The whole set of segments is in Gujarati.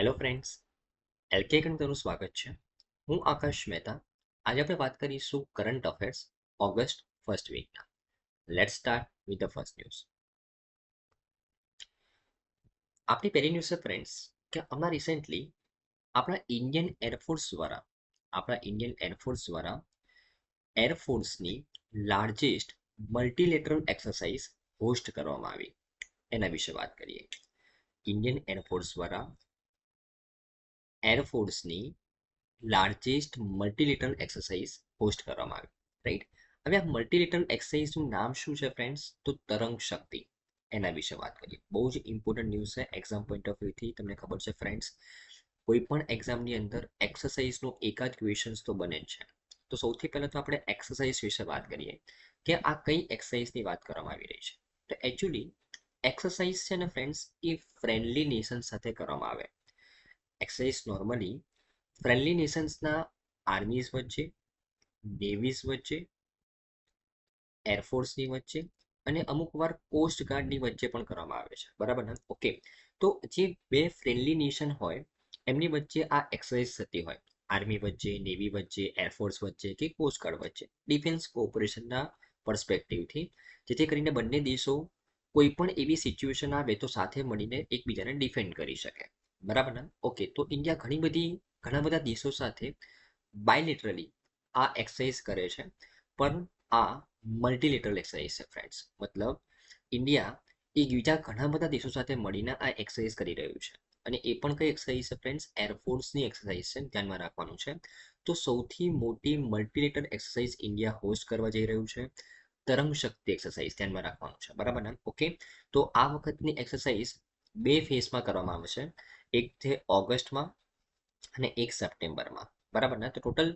હેલો ફ્રેન્ડ્સ, એલકે તમારું સ્વાગત છે. હું આકાશ મહેતા. આજે આપણે વાત કરીશું કરંટ અફેર્સ ઓગસ્ટ ફર્સ્ટ વીકના. Let's start with the first news. આપણી પહેલી ન્યૂઝ છે ફ્રેન્ડ્સ કે હમણાં રિસેન્ટલી આપણા ઇન્ડિયન એરફોર્સ દ્વારા એરફોર્સની લાર્જેસ્ટ મલ્ટીલેટરલ એક્સરસાઇઝ હોસ્ટ કરવામાં આવી. એના વિશે વાત કરીએ. ઇન્ડિયન એરફોર્સ દ્વારા એરફોર્સની લાર્જેસ્ટ મલ્ટીલેટરલ એક્સરસાઇઝ હોસ્ટ કરવામાં આવી, રાઈટ. હવે આ મલ્ટીલેટરલ એક્સરસાઇઝનું નામ શું છે ફ્રેન્ડ્સ? તો તરંગ શક્તિ. એના વિશે વાત કરીએ. બહુ જ ઇમ્પોર્ટન્ટ ન્યૂઝ છે એક્ઝામ પોઈન્ટ ઓફ વ્યૂથી. તમને ખબર છે ફ્રેન્ડ્સ, કોઈ પણ એક્ઝામની અંદર એક્સરસાઇઝનો એકાદ ક્વેશ્ચન્સ તો બને જ છે. તો સૌથી પહેલાં તો આપણે એક્સરસાઇઝ વિશે વાત કરીએ કે આ કઈ એક્સરસાઇઝની વાત કરવામાં આવી રહી છે. તો એકચ્યુઅલી એક્સરસાઇઝ છે ને ફ્રેન્ડ્સ, એ ફ્રેન્ડલી નેશન સાથે કરવામાં આવે. એક્સરસાઇઝ નોર્મલી ફ્રેન્ડલી નેશન્સના આર્મીઝ વચ્ચે, નેવીઝ વચ્ચે, એરફોર્સની વચ્ચે અને અમુક વાર કોસ્ટ ગાર્ડની વચ્ચે પણ કરવામાં આવે છે, બરાબર ને? ઓકે, તો જે બે ફ્રેન્ડલી નેશન હોય એમની વચ્ચે આ એક્સરસાઇઝ થતી હોય. આર્મી વચ્ચે, નેવી વચ્ચે, એરફોર્સ વચ્ચે કે કોસ્ટ ગાર્ડ વચ્ચે, ડિફેન્સ કોઓપરેશનના પર્સપેક્ટિવથી, જેથી કરીને બંને દેશો કોઈ પણ એવી સિચ્યુએશન આવે તો સાથે મળીને એકબીજાને ડિફેન્ડ કરી શકે, બરાબર ને? ઓકે, તો ઇન્ડિયા ઘણા બધા દેશો સાથે બાયલેટરલી આ એક્સરસાઇઝ કરે છે, પણ આ મલ્ટીલેટરલ એક્સરસાઇઝ છે ફ્રેન્ડ્સ. મતલબ ઇન્ડિયા એ બીજા ઘણા બધા દેશો સાથે મળીને આ એક્સરસાઇઝ કરી રહ્યું છે. અને એ પણ કઈ એક્સરસાઇઝ છે ફ્રેન્ડ્સ? એરફોર્સની એક્સરસાઇઝ છે, ધ્યાનમાં રાખવાનું છે. તો સૌથી મોટી મલ્ટીલેટરલ એક્સરસાઇઝ ઇન્ડિયા હોસ્ટ કરવા જઈ રહ્યું છે તરંગ શક્તિ એક્સરસાઇઝ, ધ્યાનમાં રાખવાનું છે, બરાબર ને? ઓકે, તો આ વખતની એક્સરસાઇઝ બે ફેઝમાં કરવામાં આવશે. એક છે ઓગસ્ટમાં અને એક સપ્ટેમ્બરમાં, બરાબર ને? તો ટોટલ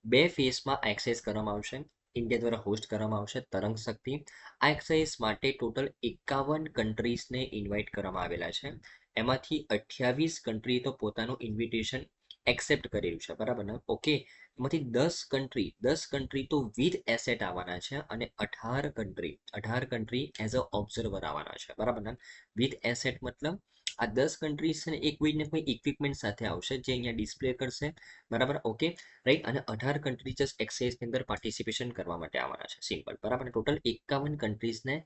બે ફેઝમાં આ એક્સરસાઇઝ કરવામાં આવશે. ઇન્ડિયા દ્વારા હોસ્ટ કરવામાં આવશે તરંગ શક્તિ. આ એક્સરસાઇઝ માટે ટોટલ 51 કન્ટ્રીઝને ઇન્વાઇટ કરવામાં આવેલા છે. એમાંથી 28 કન્ટ્રી તો પોતાનું ઇન્વિટેશન એક્સેપ્ટ કરેલું છે, બરાબર ને? ઓકે, એમાંથી 10 કન્ટ્રી તો વિથ એસેટ આવવાના છે અને 18 કન્ટ્રી એઝ અ ઓબ્ઝર્વર આવવાના છે, બરાબર ને? વિથ એસેટ મતલબ આ 10 કન્ટ્રીઝ છે ને એ કોઈને કોઈ ઇક્વિપમેન્ટ સાથે આવશે જે અહીંયા ડિસ્પ્લે કરશે, બરાબર? Okay, right. અને 18 કન્ટ્રી જસ્ટ એક્સરસાઇઝની અંદર પાર્ટિસિપેશન કરવા માટે આવવાના છે, સિમ્પલ, બરાબર? ટોટલ 51 કન્ટ્રીઝને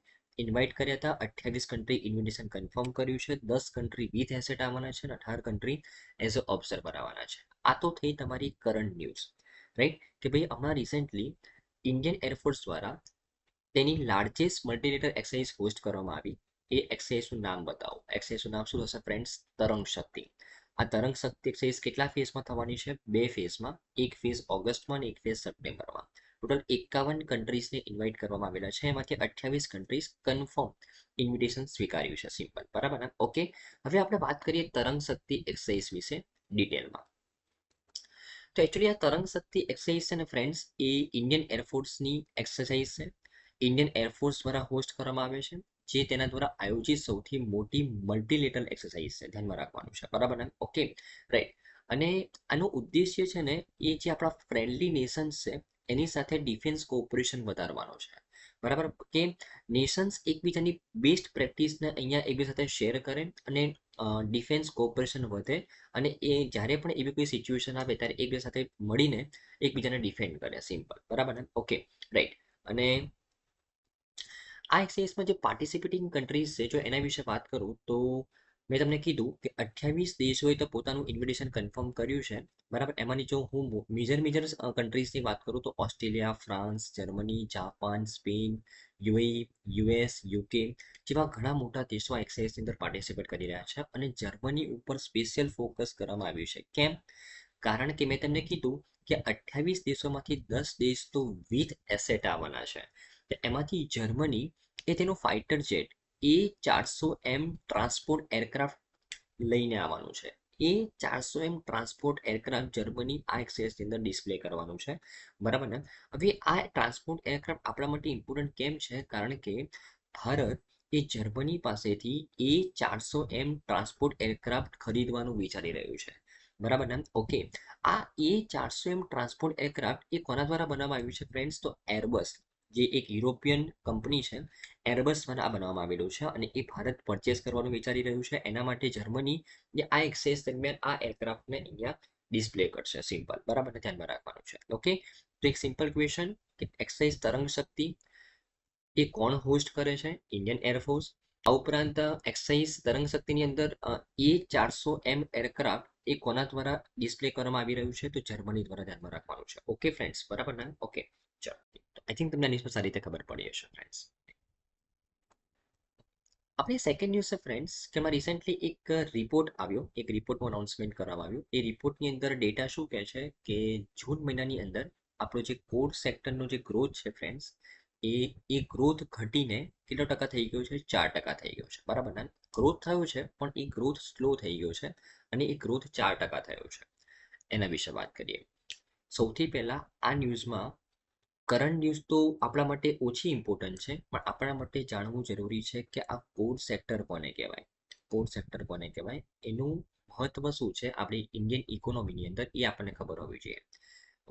ઇન્વાઇટ કર્યા હતા. 28 કન્ટ્રી ઇન્વિટેશન કન્ફર્મ કર્યું છે. 10 કન્ટ્રી વિથ એસેટ આવવાના છે અને 18 કન્ટ્રી એઝ અ ઓબ્ઝર્વર આવવાના છે. આ તો થઈ તમારી કરંટ ન્યૂઝ, રાઈટ. કે ભાઈ હમણાં રિસેન્ટલી ઇન્ડિયન એરફોર્સ દ્વારા તેની લાર્જેસ્ટ મલ્ટીલેટરલ એક્સરસાઇઝ હોસ્ટ કરવામાં આવી. એ એક્સરસાઇઝનું નામ બતાવો. એક્સરસાઇઝનું નામ શું થશે ફ્રેન્ડ્સ? તરંગ શક્તિ. આ તરંગ શક્તિ એક્સરસાઇઝ કેટલા ફેઝમાં થવાની છે? બે ફેઝમાં. એક ફેઝ ઓગસ્ટમાં અને એક ફેઝ સપ્ટેમ્બરમાં. ટોટલ 51 કન્ટ્રીઝને ઇન્વાઇટ કરવામાં આવેલા છે. એમાંથી 28 કન્ટ્રીઝ કન્ફર્મ ઇન્વિટેશન સ્વીકાર્યું છે, સિમ્પલ, બરાબર ને? ઓકે, હવે આપણે વાત કરીએ તરંગ શક્તિ એક્સરસાઇઝ વિશે ડિટેલમાં. તો એકચ્યુઅલી આ તરંગ શક્તિ એક્સરસાઇઝ છે ને ફ્રેન્ડ્સ, એ ઇન્ડિયન એરફોર્સની એક્સરસાઇઝ છે. ઇન્ડિયન એરફોર્સ દ્વારા હોસ્ટ કરવામાં આવે છે, જે તેના દ્વારા આયોજિત સૌથી મોટી મલ્ટીલેટરલ એક્સરસાઇઝ છે, ધ્યાનમાં રાખવાનું છે, બરાબર ને? Okay, right. અને આનો ઉદ્દેશ્ય છે ને એ જે આપણા ફ્રેન્ડલી નેશન્સ છે એની સાથે ડિફેન્સ કોઓપરેશન વધારવાનો છે, બરાબર? કે નેશન્સ એકબીજાની બેસ્ટ પ્રેક્ટિસને અહીંયા એકબીજા સાથે શેર કરે અને ડિફેન્સ કોઓપરેશન વધે. અને એ જ્યારે પણ એવી કોઈ સિચ્યુએશન આવે ત્યારે એકબીજા સાથે મળીને એકબીજાને ડિફેન્ડ કરે, સિમ્પલ, બરાબર ને? Okay, right. અને આ એક્સરસાઇઝમાં જે પાર્ટિસિપેટિંગ કન્ટ્રીઝ છે, જો એના વિશે વાત કરું તો મેં તમને કીધું કે 28 દેશોએ તો પોતાનું ઇન્વિટેશન કન્ફર્મ કર્યું છે, બરાબર? એમાંની જો હું મેજર કન્ટ્રીઝની વાત કરું તો Australia, France, Germany, Japan, Spain, UAE, US, UK જેવા ઘણા મોટા દેશો આ એક્સરસાઇઝની અંદર પાર્ટિસિપેટ કરી રહ્યા છે. અને જર્મની ઉપર સ્પેશિયલ ફોકસ કરવામાં આવ્યું છે. કેમ? કારણ કે મેં તમને કીધું કે 28 દેશોમાંથી 10 દેશ તો વિથ એસેટ આવવાના છે. એમાંથી જર્મની એ તેનું fighter jet A400M transport aircraft લઈને આવવાનું છે. A400M ટ્રાન્સપોર્ટ એરક્રાફ્ટ જર્મની આ એક્સરસાઇઝની અંદર ડિસ્પ્લે કરવાનું છે, બરાબર ને? હવે આ ટ્રાન્સપોર્ટ એરક્રાફ્ટ આપણા માટે ઇમ્પોર્ટન્ટ કેમ છે? કારણ કે ભારત એ જર્મની પાસેથી A400M ટ્રાન્સપોર્ટ એરક્રાફ્ટ ખરીદવાનું વિચારી રહ્યું છે, બરાબર ને? ઓકે, આ A400M ટ્રાન્સપોર્ટ એરક્રાફ્ટ એ કોના દ્વારા બનાવવામાં આવ્યું છે ફ્રેન્ડ્સ? તો એરબસ જે એક યુરોપિયન કંપની છે એરબસ દ્વારા આ બનાવવામાં આવેલું છે અને એ ભારત પરચેસ કરવાનું વિચારી રહ્યું છે. એના માટે જર્મની જે આ એક્સરસાઇઝ દરમિયાન આ એરક્રાફ્ટને અહીંયા ડિસ્પ્લે કરશે. સિમ્પલ, બરાબર, ધ્યાનમાં રાખવાનું છે. ઓકે, તો એક સિમ્પલ ક્વેશ્ચન કે એક્સરસાઇઝ તરંગ શક્તિ એ કોણ હોસ્ટ કરે છે? Indian air force. આ ઉપરાંત એક્સરસાઇઝ તરંગ શક્તિની અંદર A400M એરક્રાફ્ટ એ કોના દ્વારા ડિસ્પ્લે કરવામાં આવી રહ્યું છે? તો જર્મની દ્વારા ધ્યાનમાં રાખવાનું છે. ઓકે ફ્રેન્ડ્સ, બરાબર ને? ઓકે, ચલો, આઈ થિંક તમને આની સારી રીતે ખબર પડી હશે ફ્રેન્ડ્સ. આપણે સેકન્ડ ન્યૂઝ છે ફ્રેન્ડ્સ કે એમાં રિસેન્ટલી એક રિપોર્ટ આવ્યો, એક રિપોર્ટનું અનાઉન્સમેન્ટ કરવામાં આવ્યું. એ રિપોર્ટની અંદર ડેટા શું કહે છે કે જૂન મહિનાની અંદર આપણો જે કોર સેક્ટરનો જે ગ્રોથ છે ફ્રેન્ડ્સ એ ગ્રોથ ઘટીને કેટલો ટકા થઈ ગયો છે? 4% થઈ ગયો છે. બરાબર ને? ગ્રોથ થયો છે પણ એ ગ્રોથ સ્લો થઈ ગયો છે અને એ ગ્રોથ 4% થયો છે. એના વિશે વાત કરીએ. સૌથી પહેલા આ ન્યૂઝમાં કરંટ ન્યૂઝ તો આપણા માટે ઓછી ઇમ્પોર્ટન્ટ છે પણ આપણા માટે જાણવું જરૂરી છે કે આ કોર સેક્ટર કોને કહેવાય, કોર સેક્ટર કોને કહેવાય, એનું મહત્વ શું છે આપણી ઇન્ડિયન ઇકોનોમીની અંદર, એ આપણને ખબર હોવી જોઈએ.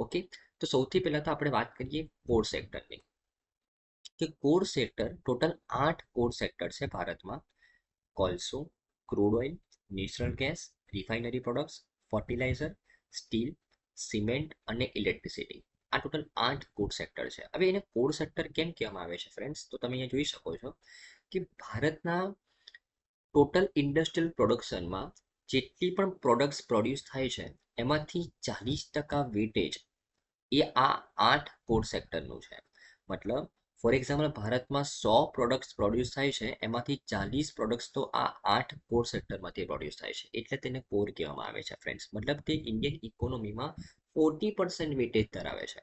ઓકે, તો સૌથી પહેલા તો આપણે વાત કરીએ કોર સેક્ટરની. કે core sector total 8 core sector છે ભારતમાં. કોલસો, crude oil, natural gas, refinery products, fertilizer, steel, cement અને ઇલેક્ટ્રિસિટી. આ ટોટલ 8 કોર સેક્ટર છે. હવે એને કોર સેક્ટર કેમ કહેવામાં આવે છે ફ્રેન્ડ્સ? તો તમે અહીંયા જોઈ શકો છો કે ભારતના ટોટલ ઇન્ડસ્ટ્રીયલ પ્રોડક્શનમાં જેટલી પણ પ્રોડક્ટ્સ પ્રોડ્યુસ થાય છે એમાંથી 40% વેટેજ એ આ 8 કોર સેક્ટરનું છે. મતલબ ફોર એક્ઝામ્પલ ભારતમાં 100 પ્રોડક્ટ્સ પ્રોડ્યુસ થાય છે એમાંથી 40 પ્રોડક્ટ્સ તો આ 8 કોર સેક્ટરમાંથી પ્રોડ્યુસ થાય છે, એટલે તેને કોર કહેવામાં આવે છે ફ્રેન્ડ્સ. મતલબ તે ઇન્ડિયન ઇકોનોમીમાં 40% વેટેજ ધરાવે છે.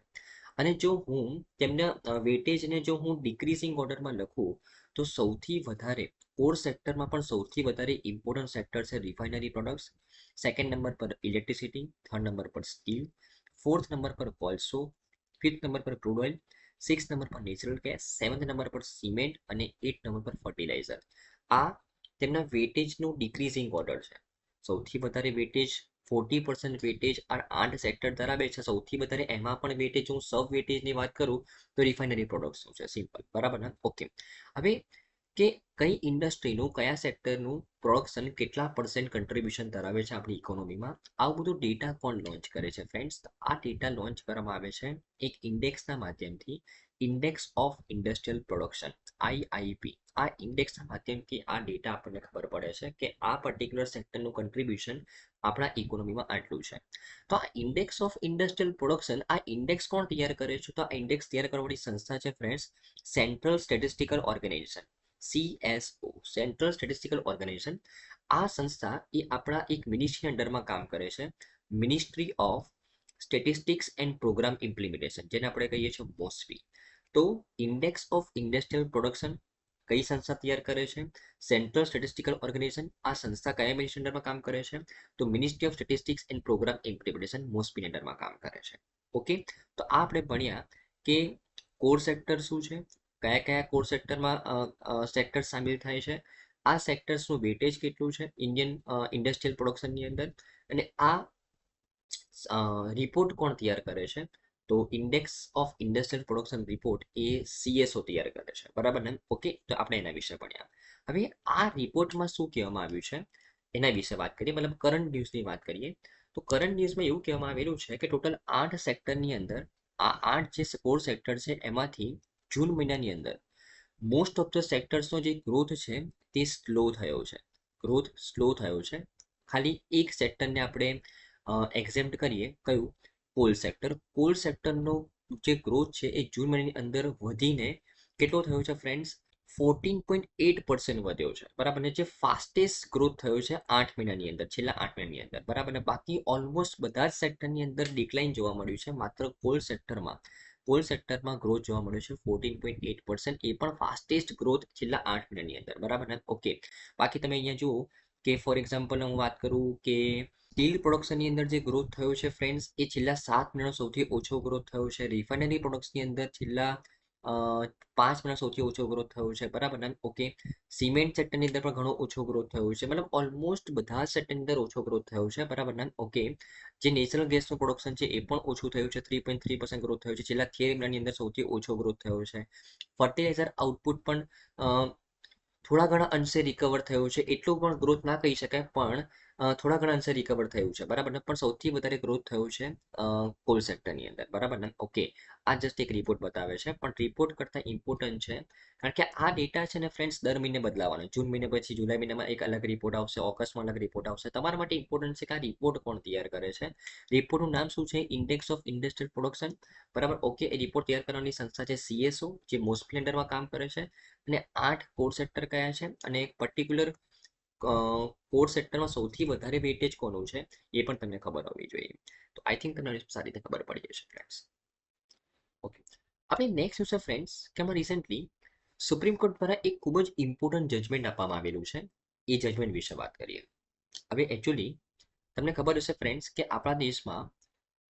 અને જો હું તેમના વેટેજને જો હું ડિક્રીઝિંગ ઓર્ડરમાં લખું તો સૌથી વધારે કોર સેક્ટરમાં પણ સૌથી વધારે ઇમ્પોર્ટન્ટ સેક્ટર છે રિફાઇનરી પ્રોડક્ટ્સ, સેકન્ડ નંબર પર ઇલેક્ટ્રિસિટી, થર્ડ નંબર પર સ્ટીલ, ફોર્થ નંબર પર કોલસો, ફિફ્થ નંબર પર ક્રૂડ ઓઇલ, સિક્સ નંબર પર નેચરલ ગેસ, સેવન્થ નંબર પર સિમેન્ટ અને 8 નંબર પર ફર્ટિલાઇઝર. આ તેમના વેટેજનું ડિક્રીઝિંગ ઓર્ડર છે. સૌથી વધારે વેટેજ 40% વેટેજ આ 8 સેક્ટર ધરાવે છે. સૌથી વધારે એમાં પણ વેટેજ, હું સબ વેટેજની વાત કરું તો રિફાઇનરી પ્રોડક્ટ્સનું છે. સિમ્પલ, બરાબર ને? ઓકે, હવે કે કઈ ઇન્ડસ્ટ્રીનું કયા સેક્ટરનું પ્રોડક્શન કેટલા % કન્ટ્રીબ્યુશન ધરાવે છે આપણી ઇકોનોમીમાં, આવું બધું ડેટા કોણ લોન્ચ કરે છે ફ્રેન્ડ્સ? આ ડેટા લોન્ચ કરવામાં આવે છે એક ઇન્ડેક્સના માધ્યમથી, index of industrial production, IIP. આ ઇન્ડેક્સના માધ્યમથી આ ડેટા આપણને ખબર પડે છે કે આ પર્ટિક્યુલર સેક્ટરનું કન્ટ્રીબ્યુશન આપણા ઇકોનોમીમાં આટલું છે. તો આ ઇન્ડેક્સ ઓફ ઇન્ડસ્ટ્રીયલ પ્રોડક્શન, આ ઇન્ડેક્સ કોણ તૈયાર કરે છે? તો આ ઇન્ડેક્સ તૈયાર કરવાની સંસ્થા છે friends central statistical organisation, CSO, central statistical organisation. આ સંસ્થા એ આપણા એક મિનિસ્ટ્રી અંડરમાં કામ કરે છે, ministry of statistics and programme implementation, જેને આપણે કહીએ છીએ મોસ્પી. તો ઇન્ડેક્સ ઓફ ઇન્ડસ્ટ્રીયલ પ્રોડક્શન કઈ સંસ્થા તૈયાર કરે છે? Central statistical organisation. આ સંસ્થા કયા મિનિસ્ટ્રી અંડરમાં કામ કરે છે? તો ministry of statistics and programme implementation, MoSPI અંડરમાં કામ કરે છે. ઓકે, તો આ આપણે ભણ્યા કે કોર સેક્ટર શું છે, કયા કયા કોર સેક્ટરમાં સેક્ટર સામેલ થાય છે, આ સેક્ટર્સનું વેટેજ કેટલું છે ઇન્ડિયન ઇન્ડસ્ટ્રીયલ પ્રોડક્શનની અંદર, અને આ રિપોર્ટ કોણ તૈયાર કરે છે? તો index of industrial production report A CSO તૈયાર કરે છે. બરાબર ને? ઓકે, તો આપણે એના વિશે ભણ્યા. હવે આ રિપોર્ટમાં શું કહેવામાં આવ્યું છે એના વિશે વાત કરીએ, મતલબ કરંટ ન્યૂઝની વાત કરીએ. તો કરંટ ન્યૂઝમાં એવું કહેવામાં આવેલું છે કે ટોટલ 8 સેક્ટરની અંદર આ 8 જે કોર સેક્ટર છે એમાંથી જૂન મહિનાની અંદર મોસ્ટ ઓફ ધ સેક્ટર્સનો જે ગ્રોથ છે તે સ્લો થયો છે. ગ્રોથ સ્લો થયો છે. ખાલી એક સેક્ટરને આપણે એક્ઝેમ્પ્ટ કરીએ, કયું? Call sector. કોલ સેક્ટરનો જે ગ્રોથ છે એ જૂન મહિનાની અંદર વધીને કેટલો થયો છે ફ્રેન્ડ્સ? 14.8% વધ્યો છે. બરાબર ને? જે ફાસ્ટેસ્ટ ગ્રોથ થયો છે 8 મહિનાની અંદર, છેલ્લા 8 મહિનાની અંદર. બરાબર ને? બાકી ઓલમોસ્ટ બધા જ સેક્ટરની અંદર ડિક્લાઇન જોવા મળ્યું છે, માત્ર કોલ સેક્ટરમાં ગ્રોથ જોવા મળ્યો છે 14.8%. એ પણ ફાસ્ટેસ્ટ ગ્રોથ છેલ્લા 8 મહિનાની અંદર. બરાબર ને? ઓકે, બાકી તમે અહીંયા જુઓ કે ફોર એક્ઝામ્પલ હું વાત કરું કે સ્ટીલ પ્રોડક્શનની અંદર જે ગ્રોથ થયો છે ફ્રેન્ડ્સ એ છેલ્લા 7 મહિનાનો સૌથી ઓછો ગ્રોથ થયો છે. રિફાઇનરી પ્રોડક્ટ્સની અંદર છેલ્લા પાંચમાં સૌથી ઓછો ગ્રોથ થયો છે, બરાબર ને? ઓકે, સિમેન્ટ સેક્ટરની અંદર પણ ઘણો ઓછો ગ્રોથ થયો છે, મતલબ ઓલમોસ્ટ બધા સેક્ટરની અંદર ઓછો ગ્રોથ થયો છે, બરાબર ને? ઓકે, જે નેચરલ ગેસનું પ્રોડક્શન છે એ પણ ઓછું થયું છે, 3.3% ગ્રોથ થયું છે. છેલ્લા 13 મહિનાની અંદર સૌથી ઓછો ગ્રોથ થયો છે. ફર્ટિલાઇઝર આઉટપુટ પણ થોડા ઘણા અંશે રિકવર થયું છે, એટલું પણ ગ્રોથ ના કહી શકાય, પણ થોડા ઘણા અંશે રિકવર થયું છે, બરાબર ને? પણ સૌથી વધારે ગ્રોથ થયું છે કોલ સેક્ટરની અંદર, બરાબર ને? ઓકે, આ જસ્ટ એક રિપોર્ટ બતાવે છે, પણ રિપોર્ટ કરતાં ઇમ્પોર્ટન્ટ છે, કારણ કે આ ડેટા છે ને ફ્રેન્ડ્સ દર મહિને બદલાવાનો. જૂન મહિને પછી જુલાઈ મહિનામાં એક અલગ રિપોર્ટ આવશે, ઓગસ્ટમાં અલગ રિપોર્ટ આવશે. તમારા માટે ઇમ્પોર્ટન્ટ છે કે આ રિપોર્ટ કોણ તૈયાર કરે છે. રિપોર્ટનું નામ શું છે? ઇન્ડેક્સ ઓફ ઇન્ડસ્ટ્રીયલ પ્રોડક્શન, બરાબર? ઓકે, એ રિપોર્ટ તૈયાર કરવાની સંસ્થા છે CSO, જે મોસ્ટલી અંડરમાં કામ કરે છે. અને 8 કોર સેક્ટર કયા છે, અને એક પર્ટિક્યુલર કોર સેક્ટરમાં સૌથી વધારે વેટેજ કોનું છે એ પણ તમને ખબર હોવી જોઈએ. તો આઈ થિંક તમને સારી રીતે ખબર પડી જશે ફ્રેન્ડ્સ. ઓકે, આપણે નેક્સ્ટ છે ફ્રેન્ડ્સ કે અમે રિસેન્ટલી સુપ્રીમ કોર્ટ દ્વારા એક ખૂબ જ ઇમ્પોર્ટન્ટ જજમેન્ટ આપવામાં આવેલું છે. એ જજમેન્ટ વિશે વાત કરીએ. હવે એકચ્યુઅલી તમને ખબર હશે ફ્રેન્ડ્સ કે આપણા દેશમાં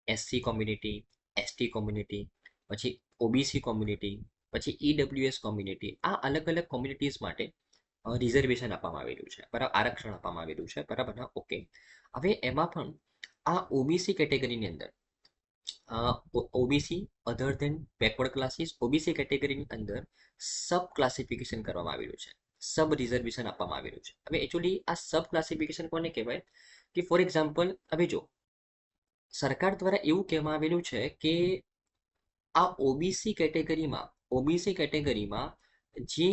SC કોમ્યુનિટી, ST કોમ્યુનિટી, પછી OBC કોમ્યુનિટી, પછી EWS કોમ્યુનિટી, આ અલગ અલગ કોમ્યુનિટીઝ માટે રિઝર્વેશન આપવામાં આવેલું છે, બરાબર? આરક્ષણ આપવામાં આવેલું છે, બરાબર ને? ઓકે, હવે એમાં પણ આ OBC કેટેગરીની અંદર OBC other than backward classes, OBC કેટેગરીની અંદર સબ ક્લાસિફિકેશન કરવામાં આવેલું છે, સબ રિઝર્વેશન આપવામાં આવેલું છે. હવે એકચ્યુઅલી આ સબ ક્લાસિફિકેશન કોને કહેવાય? કે ફોર એક્ઝામ્પલ, હવે જો સરકાર દ્વારા એવું કહેવામાં આવેલું છે કે આ ઓબીસી કેટેગરીમાં જે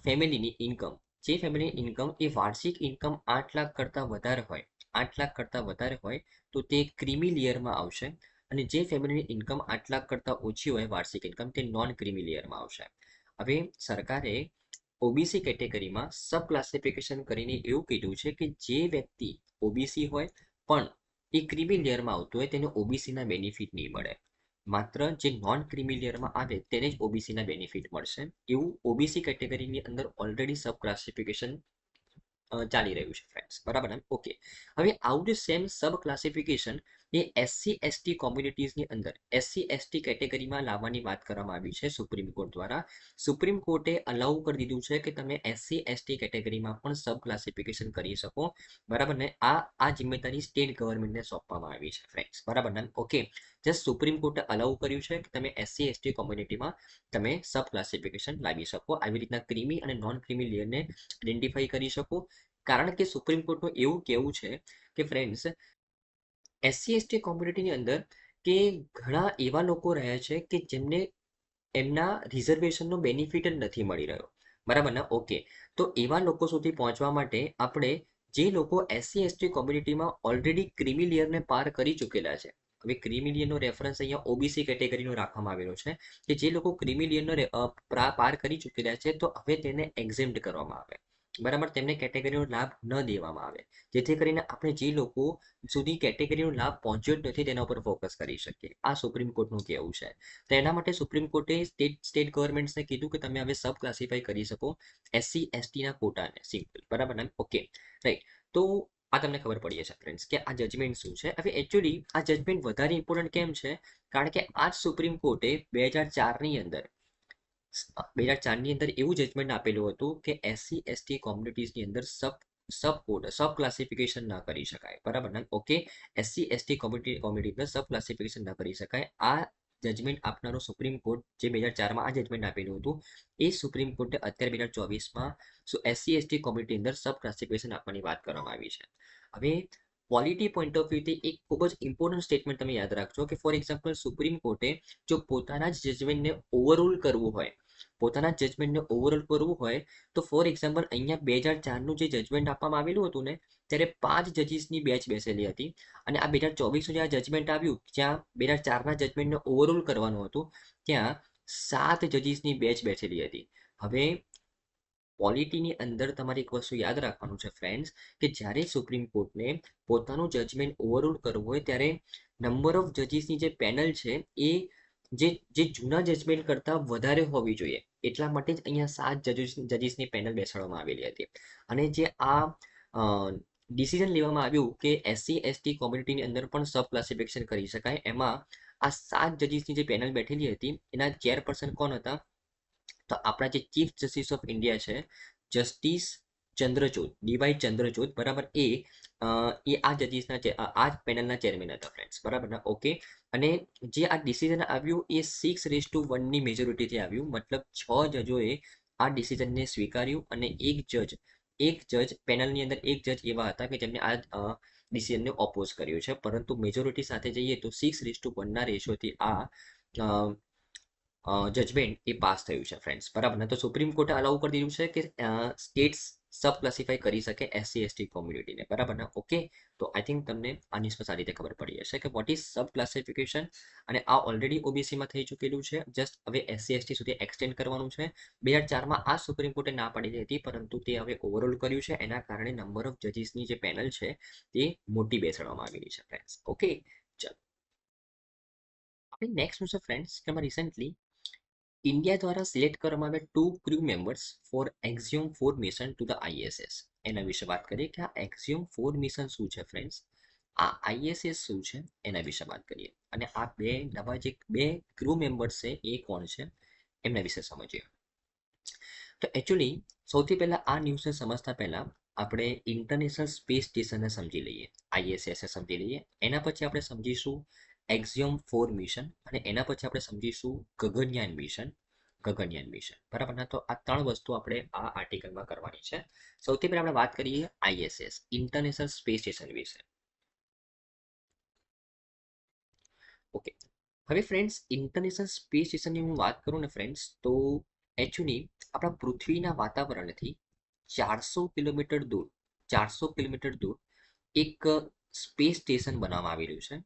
ફેમિલીની ઇન્કમ, એ વાર્ષિક ઇન્કમ 8 લાખ કરતાં વધારે હોય, 8 લાખ કરતાં વધારે હોય તો તે ક્રીમી લેયરમાં આવશે. અને જે ફેમિલીની ઇન્કમ 8 લાખ કરતાં ઓછી હોય વાર્ષિક ઇન્કમ, તે નોન ક્રીમી લેયરમાં આવશે. હવે સરકારે ઓબીસી કેટેગરીમાં સબ ક્લાસિફિકેશન કરીને એવું કીધું છે કે જે વ્યક્તિ ઓબીસી હોય પણ એ ક્રીમી લેયરમાં આવતું હોય તેને ઓબીસીના બેનિફિટ નહીં મળે. માત્ર જે નોન ક્રીમી લેયરમાં આવે તેને જ ઓબીસીના બેનિફિટ મળશે. એવું ઓબીસી કેટેગરીની અંદર ઓલરેડી સબ ક્લાસિફિકેશન ચાલી રહ્યું છે ફ્રેન્ડ્સ, બરાબર ને? ઓકે, હવે આઉટ સેમ સબ ક્લાસિફિકેશન એ SC/ST કોમ્યુનિટીઝની અંદર SC/ST કેટેગરીમાં લાવવાની વાત કરવામાં આવી છે સુપ્રીમ કોર્ટ દ્વારા. સુપ્રીમ કોર્ટે અલાઉ કરી દીધું છે કે તમે SC/ST કેટેગરીમાં પણ સબ ક્લાસિફિકેશન કરી શકો, બરાબર ને? આ જિમ્મેદારી સ્ટેટ ગવર્મેન્ટને સોંપવામાં આવી છે ફ્રેન્ડ્સ, બરાબર ને? ઓકે, જસ્ટ સુપ્રીમ કોર્ટે અલાઉ કર્યું છે કે તમે SC/ST કોમ્યુનિટીમાં તમે સબ ક્લાસિફિકેશન લાવી શકો, આવી રીતના ક્રીમી અને નોન ક્રીમી લેયરને આઈડેન્ટિફાઈ કરી શકો. કારણ કે સુપ્રીમ કોર્ટનું એવું કહેવું છે કે ફ્રેન્ડ્સ SC/ST કોમ્યુનિટીની અંદર કે ઘણા એવા લોકો રહે છે કે જેમને એમના રિઝર્વેશનનો બેનિફિટ જ નથી મળી રહ્યો, બરાબર ને? ઓકે, તો એવા લોકો સુધી પહોંચવા માટે આપણે જે લોકો SC/ST કોમ્યુનિટીમાં ઓલરેડી ક્રીમી લેયરને પાર કરી ચૂકેલા છે, હવે ક્રીમી લેયરનો રેફરન્સ અહીંયા ઓબીસી કેટેગરીનો રાખવામાં આવેલો છે કે જે લોકો ક્રીમી લેયરનો પાર કરી ચૂકેલા છે, તો હવે તેને એક્ઝેમ્પ્ટ કરવામાં આવે, બરાબર? તેમને કેટેગરીનો લાભ ન દેવામાં આવે, જેથી કરીને આપણે જે લોકો સુધી કેટેગરીનો લાભ પહોંચ્યો જ નથી તેના ઉપર ફોકસ કરી શકીએ. આ સુપ્રીમ કોર્ટનું કહેવું છે. તો એના માટે સુપ્રીમ કોર્ટે સ્ટેટ ગવર્મેન્ટ્સને કીધું કે તમે હવે સબ ક્લાસિફાઈ કરી શકો SC/ST ના કોટાને, સિમ્પલ, બરાબર ને? Okay, right. તો આ તમને ખબર પડી જશે ફ્રેન્ડ્સ કે આ જજમેન્ટ શું છે. હવે એકચ્યુઅલી આ જજમેન્ટ વધારે ઇમ્પોર્ટન્ટ કેમ છે? કારણ કે આ સુપ્રીમ કોર્ટે 2004ની અંદર એવું જજમેન્ટ આપેલું હતું કે SC/ST કોમ્યુનિટીઝની અંદર સબ ક્લાસિફિકેશન ના કરી શકાય, બરાબર ને? ઓકે, SC/ST કોમ્યુનિટી સબ ક્લાસિફિકેશન ના કરી શકાય. આ જજમેન્ટ આપનારો સુપ્રીમ કોર્ટ જે 2004માં આ જજમેન્ટ આપેલું હતું, એ સુપ્રીમ કોર્ટે અત્યારે 2024માં SC/ST કોમ્યુનિટી અંદર સબ ક્લાસિફિકેશન આપવાની વાત કરવામાં આવી છે. હવે ક્વોલિટી પોઈન્ટ ઓફ વ્યૂથી એક ખૂબ જ ઇમ્પોર્ટન્ટ સ્ટેટમેન્ટ તમે યાદ રાખજો કે ફોર એક્ઝામ્પલ સુપ્રીમ કોર્ટે જો પોતાના જ જજમેન્ટને ઓવરરૂલ કરવું હોય, તો ફોર એક્ઝામ્પલ અહીંયા 2004નું જે જજમેન્ટ આપવામાં આવેલું હતું ને, ત્યારે 5 જજીસની બેચ બેસેલી હતી. અને આ 2024નું જે આ જજમેન્ટ આવ્યું, જ્યાં 2004ના જજમેન્ટને ઓવરરૂલ કરવાનું હતું, ત્યાં 7 જજીસની બેચ બેસેલી હતી. હવે પોલિટીની અંદર તમારે એક વસ્તુ યાદ રાખવાનું છે ફ્રેન્ડ્સ કે જ્યારે સુપ્રીમ કોર્ટને પોતાનું જજમેન્ટ ઓવરરૂલ કરવું હોય ત્યારે નંબર ઓફ જજીસની જે પેનલ છે એ જે જૂના જજમેન્ટ કરતાં વધારે હોવી જોઈએ, એટલા માટે જ અહીંયા 7 જજીસની પેનલ બેસાડવામાં આવેલી હતી. અને જે આ ડિસિઝન લેવામાં આવ્યું કે SC/ST કોમ્યુનિટીની અંદર પણ સબ ક્લાસિફિકેશન કરી શકાય, એમાં આ 7 જજીસની જે પેનલ બેઠેલી હતી એના ચેરપર્સન કોણ હતા? તો આપણા જે ચીફ જસ્ટિસ ઓફ ઇન્ડિયા છે, જસ્ટિસ ચંદ્રચૂડ, ડીવાય ચંદ્રચૂડ, બરાબર, એ આ જજીસના આ પેનલના ચેરમેન હતા ફ્રેન્ડ્સ, બરાબર ને? ઓકે. અને જે આ ડિસિઝન આવ્યું એ 6:1 મેજોરિટીથી આવ્યું, મતલબ 6 જજોએ આ ડિસિઝનને સ્વીકાર્યું અને એક જજ પેનલની અંદર એક જજ એવા હતા કે જેમને આ ડિસિઝનને ઓપોઝ કર્યું છે, પરંતુ મેજોરિટી સાથે જઈએ તો 6:1ના રેશિયોથી આ જજમેન્ટ એ પાસ થયું છે ફ્રેન્ડ્સ, બરાબર ને? તો સુપ્રીમ કોર્ટે અલાઉ કરી દીધું છે કે સ્ટેટ્સ સબ ક્લાસિફાઈ કરી શકે એસસી એસટી કોમ્યુનિટીને, બરાબર ને? ઓકે. તો આઈ થિંક તમને આની સારી રીતે ખબર પડી હશે કે વોટ ઇઝ સબ ક્લાસિફિકેશન, અને આ ઓલરેડી ઓબીસીમાં થઈ ચૂકેલું છે, જસ્ટ હવે એસસી એસટી સુધી એક્સટેન્ડ કરવાનું છે. 2004માં આ સુપ્રીમ કોર્ટે ના પાડી હતી, પરંતુ તે હવે ઓવરઓલ કર્યું છે, એના કારણે નંબર ઓફ જજીસની જે પેનલ છે તે મોટી બેસાડવામાં આવેલી છે ફ્રેન્ડ્સ. ઓકે. ચાલો આપણે નેક્સ્ટ શું છે ફ્રેન્ડ્સ કે રિસેન્ટલી ઇન્ડિયા દ્વારા સિલેક્ટ કરવામાં આવ્યા 2 crew members for axiom 4 mission to the ISS. એના વિશે વાત કરીએ કે આ એક્ઝિયોમ 4 મિશન શું છે ફ્રેન્ડ્સ, આ આઈએસએસ શું છે એના વિશે વાત કરીએ, અને આ નવા જે 2 ક્રૂ મેમ્બર્સ છે એ કોણ છે એમના વિશે સમજીએ. તો એકચ્યુઅલી સૌથી પહેલા આ ન્યૂઝને સમજતા પહેલા આપણે ઇન્ટરનેશનલ સ્પેસ સ્ટેશનને સમજી લઈએ, આઈએસએસ સમજી લઈએ. એના પછી આપણે સમજીશું એક્ઝિયોમ 4 મિશન, અને એના પછી આપણે સમજીશું ગગનયાન મિશન. બરાબર ને? તો આ 3 વસ્તુ આપણે આ આર્ટિકલમાં કરવાની છે. સૌથી પહેલા આપણે વાત કરીએ આઈએસએસ, ઇન્ટરનેશનલ સ્પેસ સ્ટેશન વિશે. ઓકે. હવે ફ્રેન્ડ્સ ઇન્ટરનેશનલ સ્પેસ સ્ટેશનની હું વાત કરું ને ફ્રેન્ડ્સ, તો એકચ્યુઅલી આપણા પૃથ્વીના વાતાવરણથી 400 કિલોમીટર દૂર એક સ્પેસ સ્ટેશન બનાવવામાં આવી રહ્યું છે.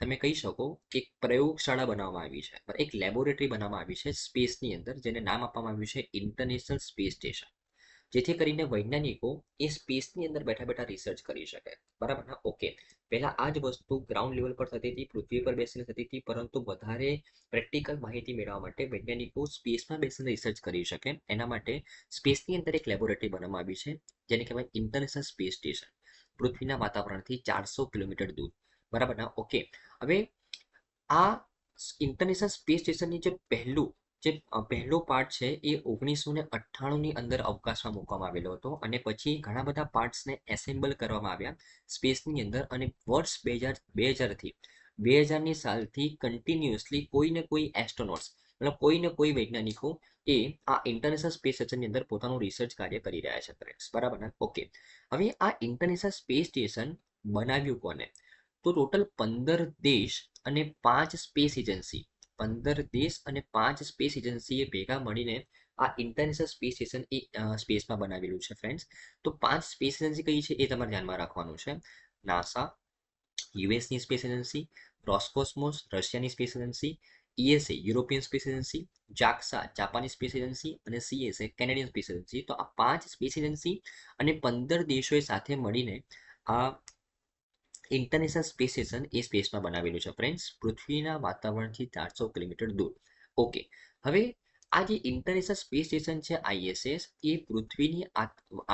તમે કહી શકો એક પ્રયોગશાળા બનાવવામાં આવી છે, એક લેબોરેટરી બનાવવામાં આવી છે સ્પેસની અંદર, જેને નામ આપવામાં આવ્યું છે ઇન્ટરનેશનલ સ્પેસ સ્ટેશન, જેથી કરીને વૈજ્ઞાનિકો એ સ્પેસની અંદર બેઠા બેઠા રિસર્ચ કરી શકે, બરાબર ને? ઓકે. પહેલા આ જ વસ્તુ ગ્રાઉન્ડ લેવલ પર થતી હતી, પૃથ્વી પર બેસીને થતી હતી, પરંતુ વધારે પ્રેક્ટિકલ માહિતી મેળવવા માટે વૈજ્ઞાનિકો સ્પેસમાં બેસીને રિસર્ચ કરી શકે એના માટે સ્પેસની અંદર એક લેબોરેટરી બનાવવામાં આવી છે, જેને કહેવાય ઇન્ટરનેશનલ સ્પેસ સ્ટેશન, પૃથ્વીના વાતાવરણથી 400 કિલોમીટર દૂર, બરાબર ને? ઓકે. હવે આ ઇન્ટરનેશનલ સ્પેસ સ્ટેશનની જે પહેલો પાર્ટ છે એ 1998ની અંદર અવકાશમાં મૂકવામાં આવેલો હતો, અને પછી ઘણા બધા પાર્ટ્સને એસેમ્બલ કરવામાં આવ્યા સ્પેસની અંદર, અને વર્ષ 2000ની સાલથી કન્ટિન્યુઅસલી કોઈ ને કોઈ એસ્ટ્રોનોટ્સ, મતલબ કોઈ ને કોઈ વૈજ્ઞાનિકો એ આ ઇન્ટરનેશનલ સ્પેસ સ્ટેશનની અંદર પોતાનું રિસર્ચ કાર્ય કરી રહ્યા છે ફ્રેન્ડ્સ, બરાબર ને? ઓકે. હવે આ ઇન્ટરનેશનલ સ્પેસ સ્ટેશન બનાવ્યું કોને? તો ટોટલ 15 દેશ અને 5 સ્પેસ એજન્સી, 15 દેશ અને 5 સ્પેસ એજન્સીએ ભેગા મળીને આ ઇન્ટરનેશનલ સ્પેસ સ્ટેશન એ સ્પેસમાં બનાવેલું છે ફ્રેન્ડ્સ. તો 5 સ્પેસ એજન્સી કઈ છે એ તમારે ધ્યાનમાં રાખવાનું છે. નાસા, યુએસની સ્પેસ એજન્સી, રોસ્કોસ્મોસ, રશિયાની space agency, ESA European space agency, JAXA જાપાની સ્પેસ એજન્સી, અને સીએસએ કેનેડિયન સ્પેસ એજન્સી. તો આ 5 સ્પેસ એજન્સી અને 15 દેશોએ સાથે મળીને આ ઇન્ટરનેશનલ સ્પેસ સ્ટેશન એ સ્પેસમાં બનાવેલું છે ફ્રેન્ડ્સ, પૃથ્વીના વાતાવરણથી 400 કિલોમીટર દૂર. ઓકે. હવે આ જે ઇન્ટરનેશનલ સ્પેસ સ્ટેશન છે આઈએસએસ, એ પૃથ્વીની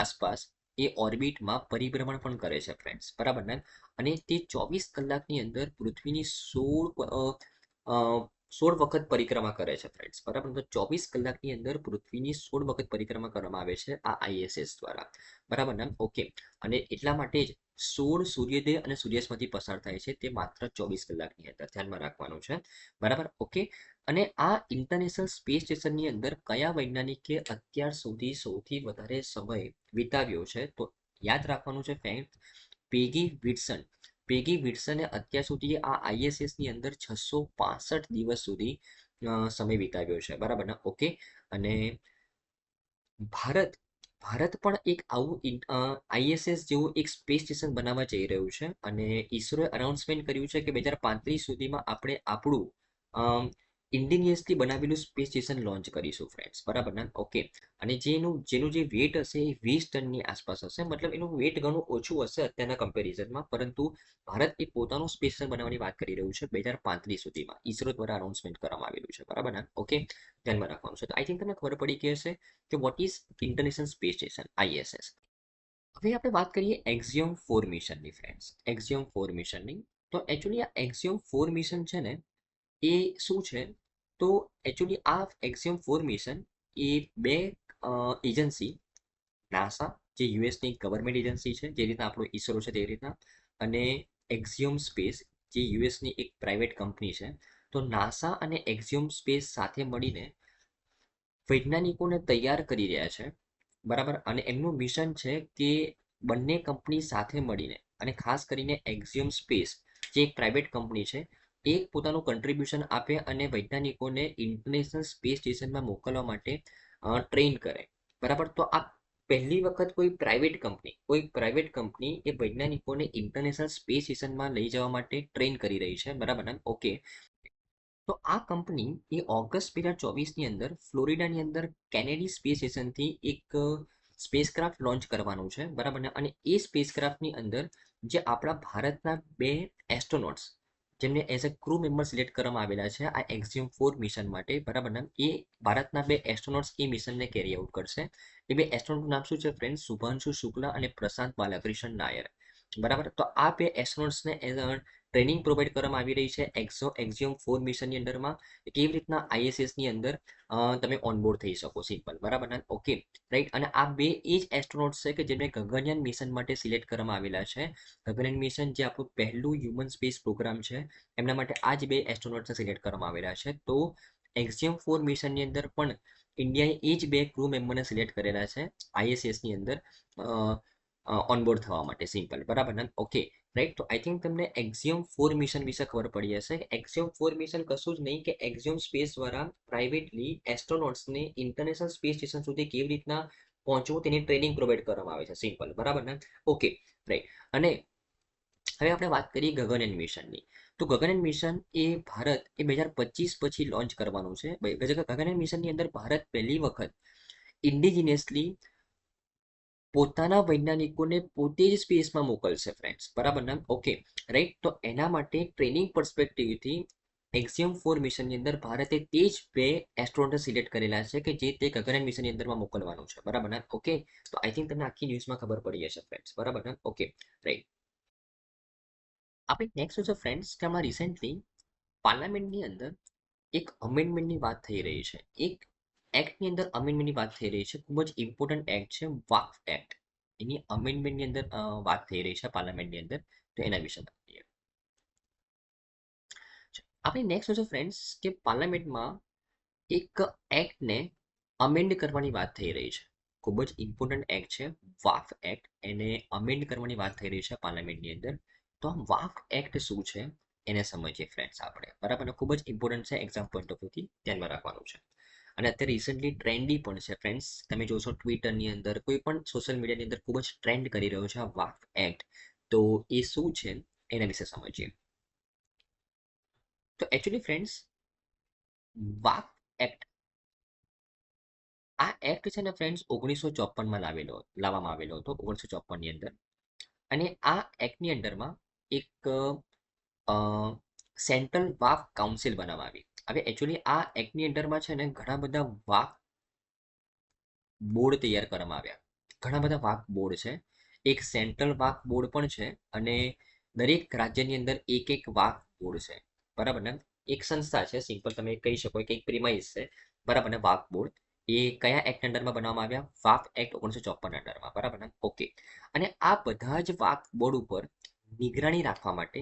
આસપાસ એ ઓર્બિટમાં પરિભ્રમણ પણ કરે છે ફ્રેન્ડ્સ, બરાબર ને? અને તે 24 કલાકની અંદર પૃથ્વીની 16 વખત પરિક્રમા કરે છે ફ્રેન્ડ્સ, બરાબર? તો 24 કલાકની અંદર પૃથ્વીની 16 વખત પરિક્રમા કરવામાં આવે છે આ આઈએસએસ દ્વારા, બરાબર ને? ઓકે. અને એટલા માટે જ 16 સૂર્યોદય અને સૂર્યાસ્તમાંથી પસાર થાય છે, તે માત્ર 24 કલાકની અંદર, ધ્યાનમાં રાખવાનું છે, બરાબર? ઓકે. અને આ ઇન્ટરનેશનલ સ્પેસ સ્ટેશનની અંદર કયા વૈજ્ઞાનિકે અત્યાર સુધી સૌથી વધારે સમય વિતાવ્યો છે? તો યાદ રાખવાનું છે ફ્રેન્ડ, પેગી વિટ્સને અત્યાર સુધી આ આઈએસએસની અંદર 665 દિવસ સુધી સમય વિતાવ્યો છે, બરાબર ને? ઓકે. અને ભારત પણ એક આવું આઈએસએસ જેવું એક સ્પેસ સ્ટેશન બનાવવા જઈ રહ્યું છે, અને ઈસરોએ અનાઉન્સમેન્ટ કર્યું છે કે 2035 સુધીમાં આપણે આપણું ઇન્ડિનિયસલી બનાવેલું સ્પેસ સ્ટેશન લોન્ચ કરીશું ફ્રેન્ડ્સ, બરાબર ને? ઓકે. અને જેનું જે વેટ હશે એ 20 ટનની આસપાસ હશે, મતલબ એનું વેટ ઘણું ઓછું હશે અત્યારના કમ્પેરિઝનમાં, પરંતુ ભારત એ પોતાનું સ્પેસ સ્ટેશન બનાવવાની વાત કરી રહ્યું છે 2035 સુધીમાં, ઈસરો દ્વારા અનાઉન્સમેન્ટ કરવામાં આવેલું છે, બરાબર ને? ઓકે. ધ્યાનમાં રાખવાનું છે. તો આઈ થિંક તમને ખબર પડી ગઈ હશે કે what is international space station ISS. હવે આપણે વાત કરીએ એક્ઝિયોમ 4 મિશનની ફ્રેન્ડ્સ, એક્ઝિયોમ 4 મિશનની. તો એકચ્યુઅલી આ એક્ઝિયોમ 4 મિશન છે ને, એ શું છે? તો એકચ્યુઅલી આ એક્ઝિયોમ 4 મિશન એ બે એજન્સી, નાસા જે યુએસની ગવર્મેન્ટ એજન્સી છે, જે રીતના આપણો ઈસરો છે તે રીતના, અને એક્ઝિયોમ સ્પેસ જે યુએસની એક પ્રાઇવેટ કંપની છે. તો નાસા અને એક્ઝિયોમ સ્પેસ સાથે મળીને વૈજ્ઞાનિકોને તૈયાર કરી રહ્યા છે, બરાબર. અને એમનું મિશન છે કે બંને કંપની સાથે મળીને, અને ખાસ કરીને એક્ઝિયોમ સ્પેસ જે એક પ્રાઇવેટ કંપની છે, એ પોતાનું કન્ટ્રીબ્યુશન આપે અને વૈજ્ઞાનિકોને ઇન્ટરનેશનલ સ્પેસ સ્ટેશનમાં મોકલવા માટે ટ્રેન કરે, બરાબર. તો આ પહેલી વખત કોઈ પ્રાઇવેટ કંપની એ વૈજ્ઞાનિકોને ઇન્ટરનેશનલ સ્પેસ સ્ટેશનમાં લઈ જવા માટે ટ્રેન કરી રહી છે, બરાબર. ઓકે. તો આ કંપની એ ઓગસ્ટ 2024ની અંદર ફ્લોરિડાની અંદર કેનેડી સ્પેસ સ્ટેશનથી એક સ્પેસક્રાફ્ટ લોન્ચ કરવાનું છે, બરાબર ને. અને એ સ્પેસક્રાફ્ટની અંદર જે આપણા ભારતના બે એસ્ટ્રોનોટ્સ જેમને as a crew member select કરવામાં આવેલા છે આ એક્ઝિયોમ 4 મિશન માટે, બરાબર ને, એ ભારતના બે એસ્ટ્રોનોટ્સ એ મિશનને કેરી આઉટ કરશે. એ બે એસ્ટ્રોનોટનું નામ શું છે ફ્રેન્ડ? શુભાંશુ શુક્લા અને પ્રશાંત બાલકૃષ્ણ નાયર, બરાબર. તો આ બે એસ્ટ્રોનોટ્સને એઝ અ ટ્રેનિંગ પ્રોવાઈડ કરવામાં આવી રહી છે એક્ઝિયોમ 4 મિશનની અંદરમાં, કેવી રીતના આઈએસએસની અંદર તમે ઓનબોર્ડ થઈ શકો, સિમ્પલ, બરાબર ને. Okay, right. અને આ બે એ જ એસ્ટ્રોનોટ્સ છે કે જેમને ગગનયાન મિશન માટે સિલેક્ટ કરવામાં આવેલા છે. ગગનયાન મિશન જે આપણું પહેલું હ્યુમન સ્પેસ પ્રોગ્રામ છે, એમના માટે આ જ બે એસ્ટ્રોનોટ્સને સિલેક્ટ કરવામાં આવેલા છે. તો એક્ઝિયોમ 4 મિશનની અંદર પણ ઇન્ડિયાએ એ જ બે ક્રૂ મેમ્બરને સિલેક્ટ કરેલા છે આઈએસએસની અંદર ઓનબોર્ડ થવા માટે, સિમ્પલ, બરાબર ને. Okay, right. તો આઈ થિંક તમને એક્ઝિયોમ 4 મિશન વિશે ખબર પડી હશે. એક્ઝિયોમ 4 મિશન કશું જ નહીં કે એક્ઝિયોમ સ્પેસ દ્વારા પ્રાઇવેટલી એસ્ટ્રોનોટ્સને ઇન્ટરનેશનલ સ્પેસ સ્ટેશન સુધી કેવી રીતના પહોંચવું તેની ટ્રેનિંગ પ્રોવાઈડ કરવામાં આવે છે, સિમ્પલ, બરાબર ને. Okay, right. અને હવે આપણે વાત કરીએ ગગનયાન મિશનની. તો ગગનયાન મિશન એ ભારત એ 2025 પછી લોન્ચ કરવાનું છે. ગગનયાન મિશનની અંદર ભારત પહેલી વખત ઇન્ડિજિનિયસલી પોતાના વૈજ્ઞાનિકોને પોતે જ સ્પેસમાં મોકલશે ફ્રેન્ડ્સ, બરાબર ને. Okay, right. તો એના માટે ટ્રેનિંગ પર્સપેક્ટિવથી એક્ઝિયોમ 4 મિશનની અંદર ભારતે તે જ બે એસ્ટ્રોનોટને સિલેક્ટ કરેલા છે કે જે તે ગગનયાન મિશનની અંદરમાં મોકલવાનું છે, બરાબર ને. ઓકે, તો આઈ થિંક તમને આખી ન્યૂઝમાં ખબર પડી હશે ફ્રેન્ડ્સ, બરાબર ને. Okay, right. આપણે નેક્સ્ટ છે ફ્રેન્ડ્સ કે હમણાં રિસેન્ટલી પાર્લામેન્ટની અંદર એક અમેન્ડમેન્ટની વાત થઈ રહી છે, એક એક્ટની અંદર અમેન્ડમેન્ટની વાત થઈ રહી છે. ખૂબ જ ઇમ્પોર્ટન્ટ એક્ટ છે વાક્ફ એક્ટ. એની અમેન્ડમેન્ટની અંદર વાત થઈ રહી છે પાર્લામેન્ટની અંદર. તો એના વિશે જોઈએ. આપણે નેક્સ્ટ છે ફ્રેન્ડ્સ કે પાર્લામેન્ટમાં એક એક્ટને અમેન્ડ કરવાની વાત થઈ રહી છે. ખૂબ જ ઇમ્પોર્ટન્ટ એક્ટ છે વાક્ફ એક્ટ. એને અમેન્ડ કરવાની વાત થઈ રહી છે પાર્લામેન્ટની અંદર. તો આ વાક્ફ એક્ટ શું છે એને સમજીએ ફ્રેન્ડ્સ આપણે, બરાબર. ખૂબ જ ઇમ્પોર્ટન્ટ છે, એક્ઝામ પોઈન્ટ ઓફ વ્યૂથી ધ્યાનમાં રાખવાનું છે. અને અત્યારે રિસન્ટલી ટ્રેન્ડી પણ છે ફ્રેન્ડ્સ. તમે જોશો ટ્વિટરની અંદર, કોઈ પણ સોશિયલ મીડિયાની અંદર ખૂબ જ ટ્રેન્ડ કરી રહ્યો છે આ વાક્ફ એક્ટ. તો એ શું છે એના વિશે સમજીએ. તો એકચ્યુઅલી ફ્રેન્ડ્સ વાક્ફ એક્ટ, આ એક્ટ છે ને ફ્રેન્ડ્સ 1954માં લાવવામાં આવેલો હતો, 1954ની અંદર. અને આ એક્ટની અંડરમાં એક સેન્ટ્રલ વાક કાઉન્સિલ બનાવવામાં આવી. હવે એકચ્યુઅલી આ એક્ટની અંડરમાં છે ને ઘણા બધા વાક બોર્ડ તૈયાર કરવામાં આવ્યા. ઘણા બધા વાક બોર્ડ છે. એક સેન્ટ્રલ વાક બોર્ડ પણ છે અને દરેક રાજ્યની અંદર એક એક વાક બોર્ડ છે, બરાબર ને. એક સંસ્થા છે, સિમ્પલ તમે કહી શકો કે એક પ્રિમાઇસ છે, બરાબર ને. વાક બોર્ડ એ કયા એક્ટ અંડરમાં બનાવવામાં આવ્યા? વાક એક્ટ 1954 અંડરમાં, બરાબર ને. ઓકે. અને આ બધા જ વાક બોર્ડ ઉપર નિગરાણી રાખવા માટે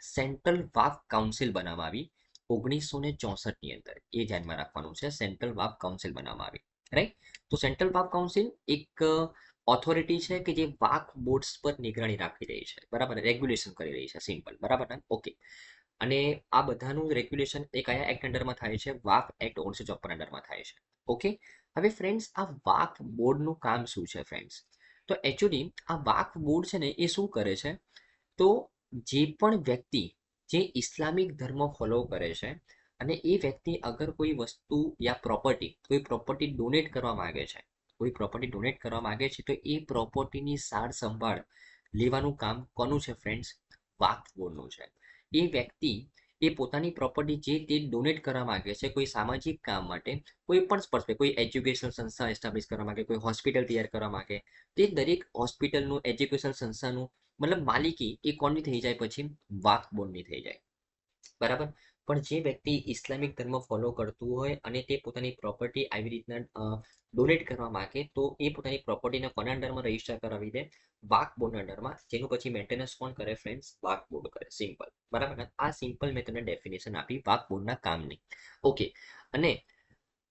સેન્ટ્રલ વાક કાઉન્સિલ બનાવવામાં આવી 1964ની અંદર. એ ધ્યાનમાં રાખવાનું છે, સેન્ટ્રલ વાક કાઉન્સિલ બનાવવામાં આવી, રાઈટ. તો સેન્ટ્રલ વાક કાઉન્સિલ એક ઓથોરિટી છે કે જે વાક બોર્ડ્સ પર નિગરાણી રાખી રહી છે, બરાબર, રેગ્યુલેશન કરી રહી છે, સિમ્પલ, બરાબર ને. ઓકે. અને આ બધાનું રેગ્યુલેશન એ કયા એક્ટ અંડરમાં થાય છે? વાક એક્ટ 1954 અંડરમાં થાય છે. ઓકે. હવે ફ્રેન્ડ્સ આ વાક બોર્ડનું કામ શું છે ફ્રેન્ડ્સ? તો એકચ્યુઅલી આ વાક બોર્ડ છે ને એ શું કરે છે? તો જે પણ વ્યક્તિ જે ઇસ્લામિક ધર્મ ફોલો કરે છે અને એ વ્યક્તિ અગર કોઈ વસ્તુ યા કોઈ પ્રોપર્ટી ડોનેટ કરવા માંગે છે, કોઈ પ્રોપર્ટી ડોનેટ કરવા માંગે છે, તો એ પ્રોપર્ટીની સાર સંભાળ લેવાનું કામ કોનું છે ફ્રેન્ડ્સ? વાક્ફ બોર્ડનું છે. એ વ્યક્તિ એ પોતાની પ્રોપર્ટી જે તે ડોનેટ કરવા માંગે છે કોઈ સામાજિક કામ માટે, કોઈ પણ પર્સપેક્ટ, કોઈ એજ્યુકેશનલ સંસ્થા એસ્ટાબ્લિશ કરવા માંગે, કોઈ હોસ્પિટલ તૈયાર કરવા માંગે, તે દરેક હોસ્પિટલનું, એજ્યુકેશન સંસ્થાનું મતલબ માલિકી એ કોની થઈ જાય? પછી વાક્ફ બોર્ડની થઈ જાય, બરાબર. પણ જે વ્યક્તિ ઇસ્લામિક ધર્મ ફોલો કરતું હોય અને તે પોતાની પ્રોપર્ટી આવી રીતના ડોનેટ કરવા માંગે તો એ પોતાની પ્રોપર્ટીને કોના અંડરમાં રજીસ્ટર કરાવી દે, વાક બોર્ડના અંડરમાં, જેનું પછી મેન્ટેનન્સ કોણ કરે ફ્રેન્ડ્સ, વાક બોર્ડ કરે. સિમ્પલ, બરાબર ને. આ સિમ્પલ મેં તમને ડેફિનેશન આપી વાક બોર્ડના કામની. ઓકે, અને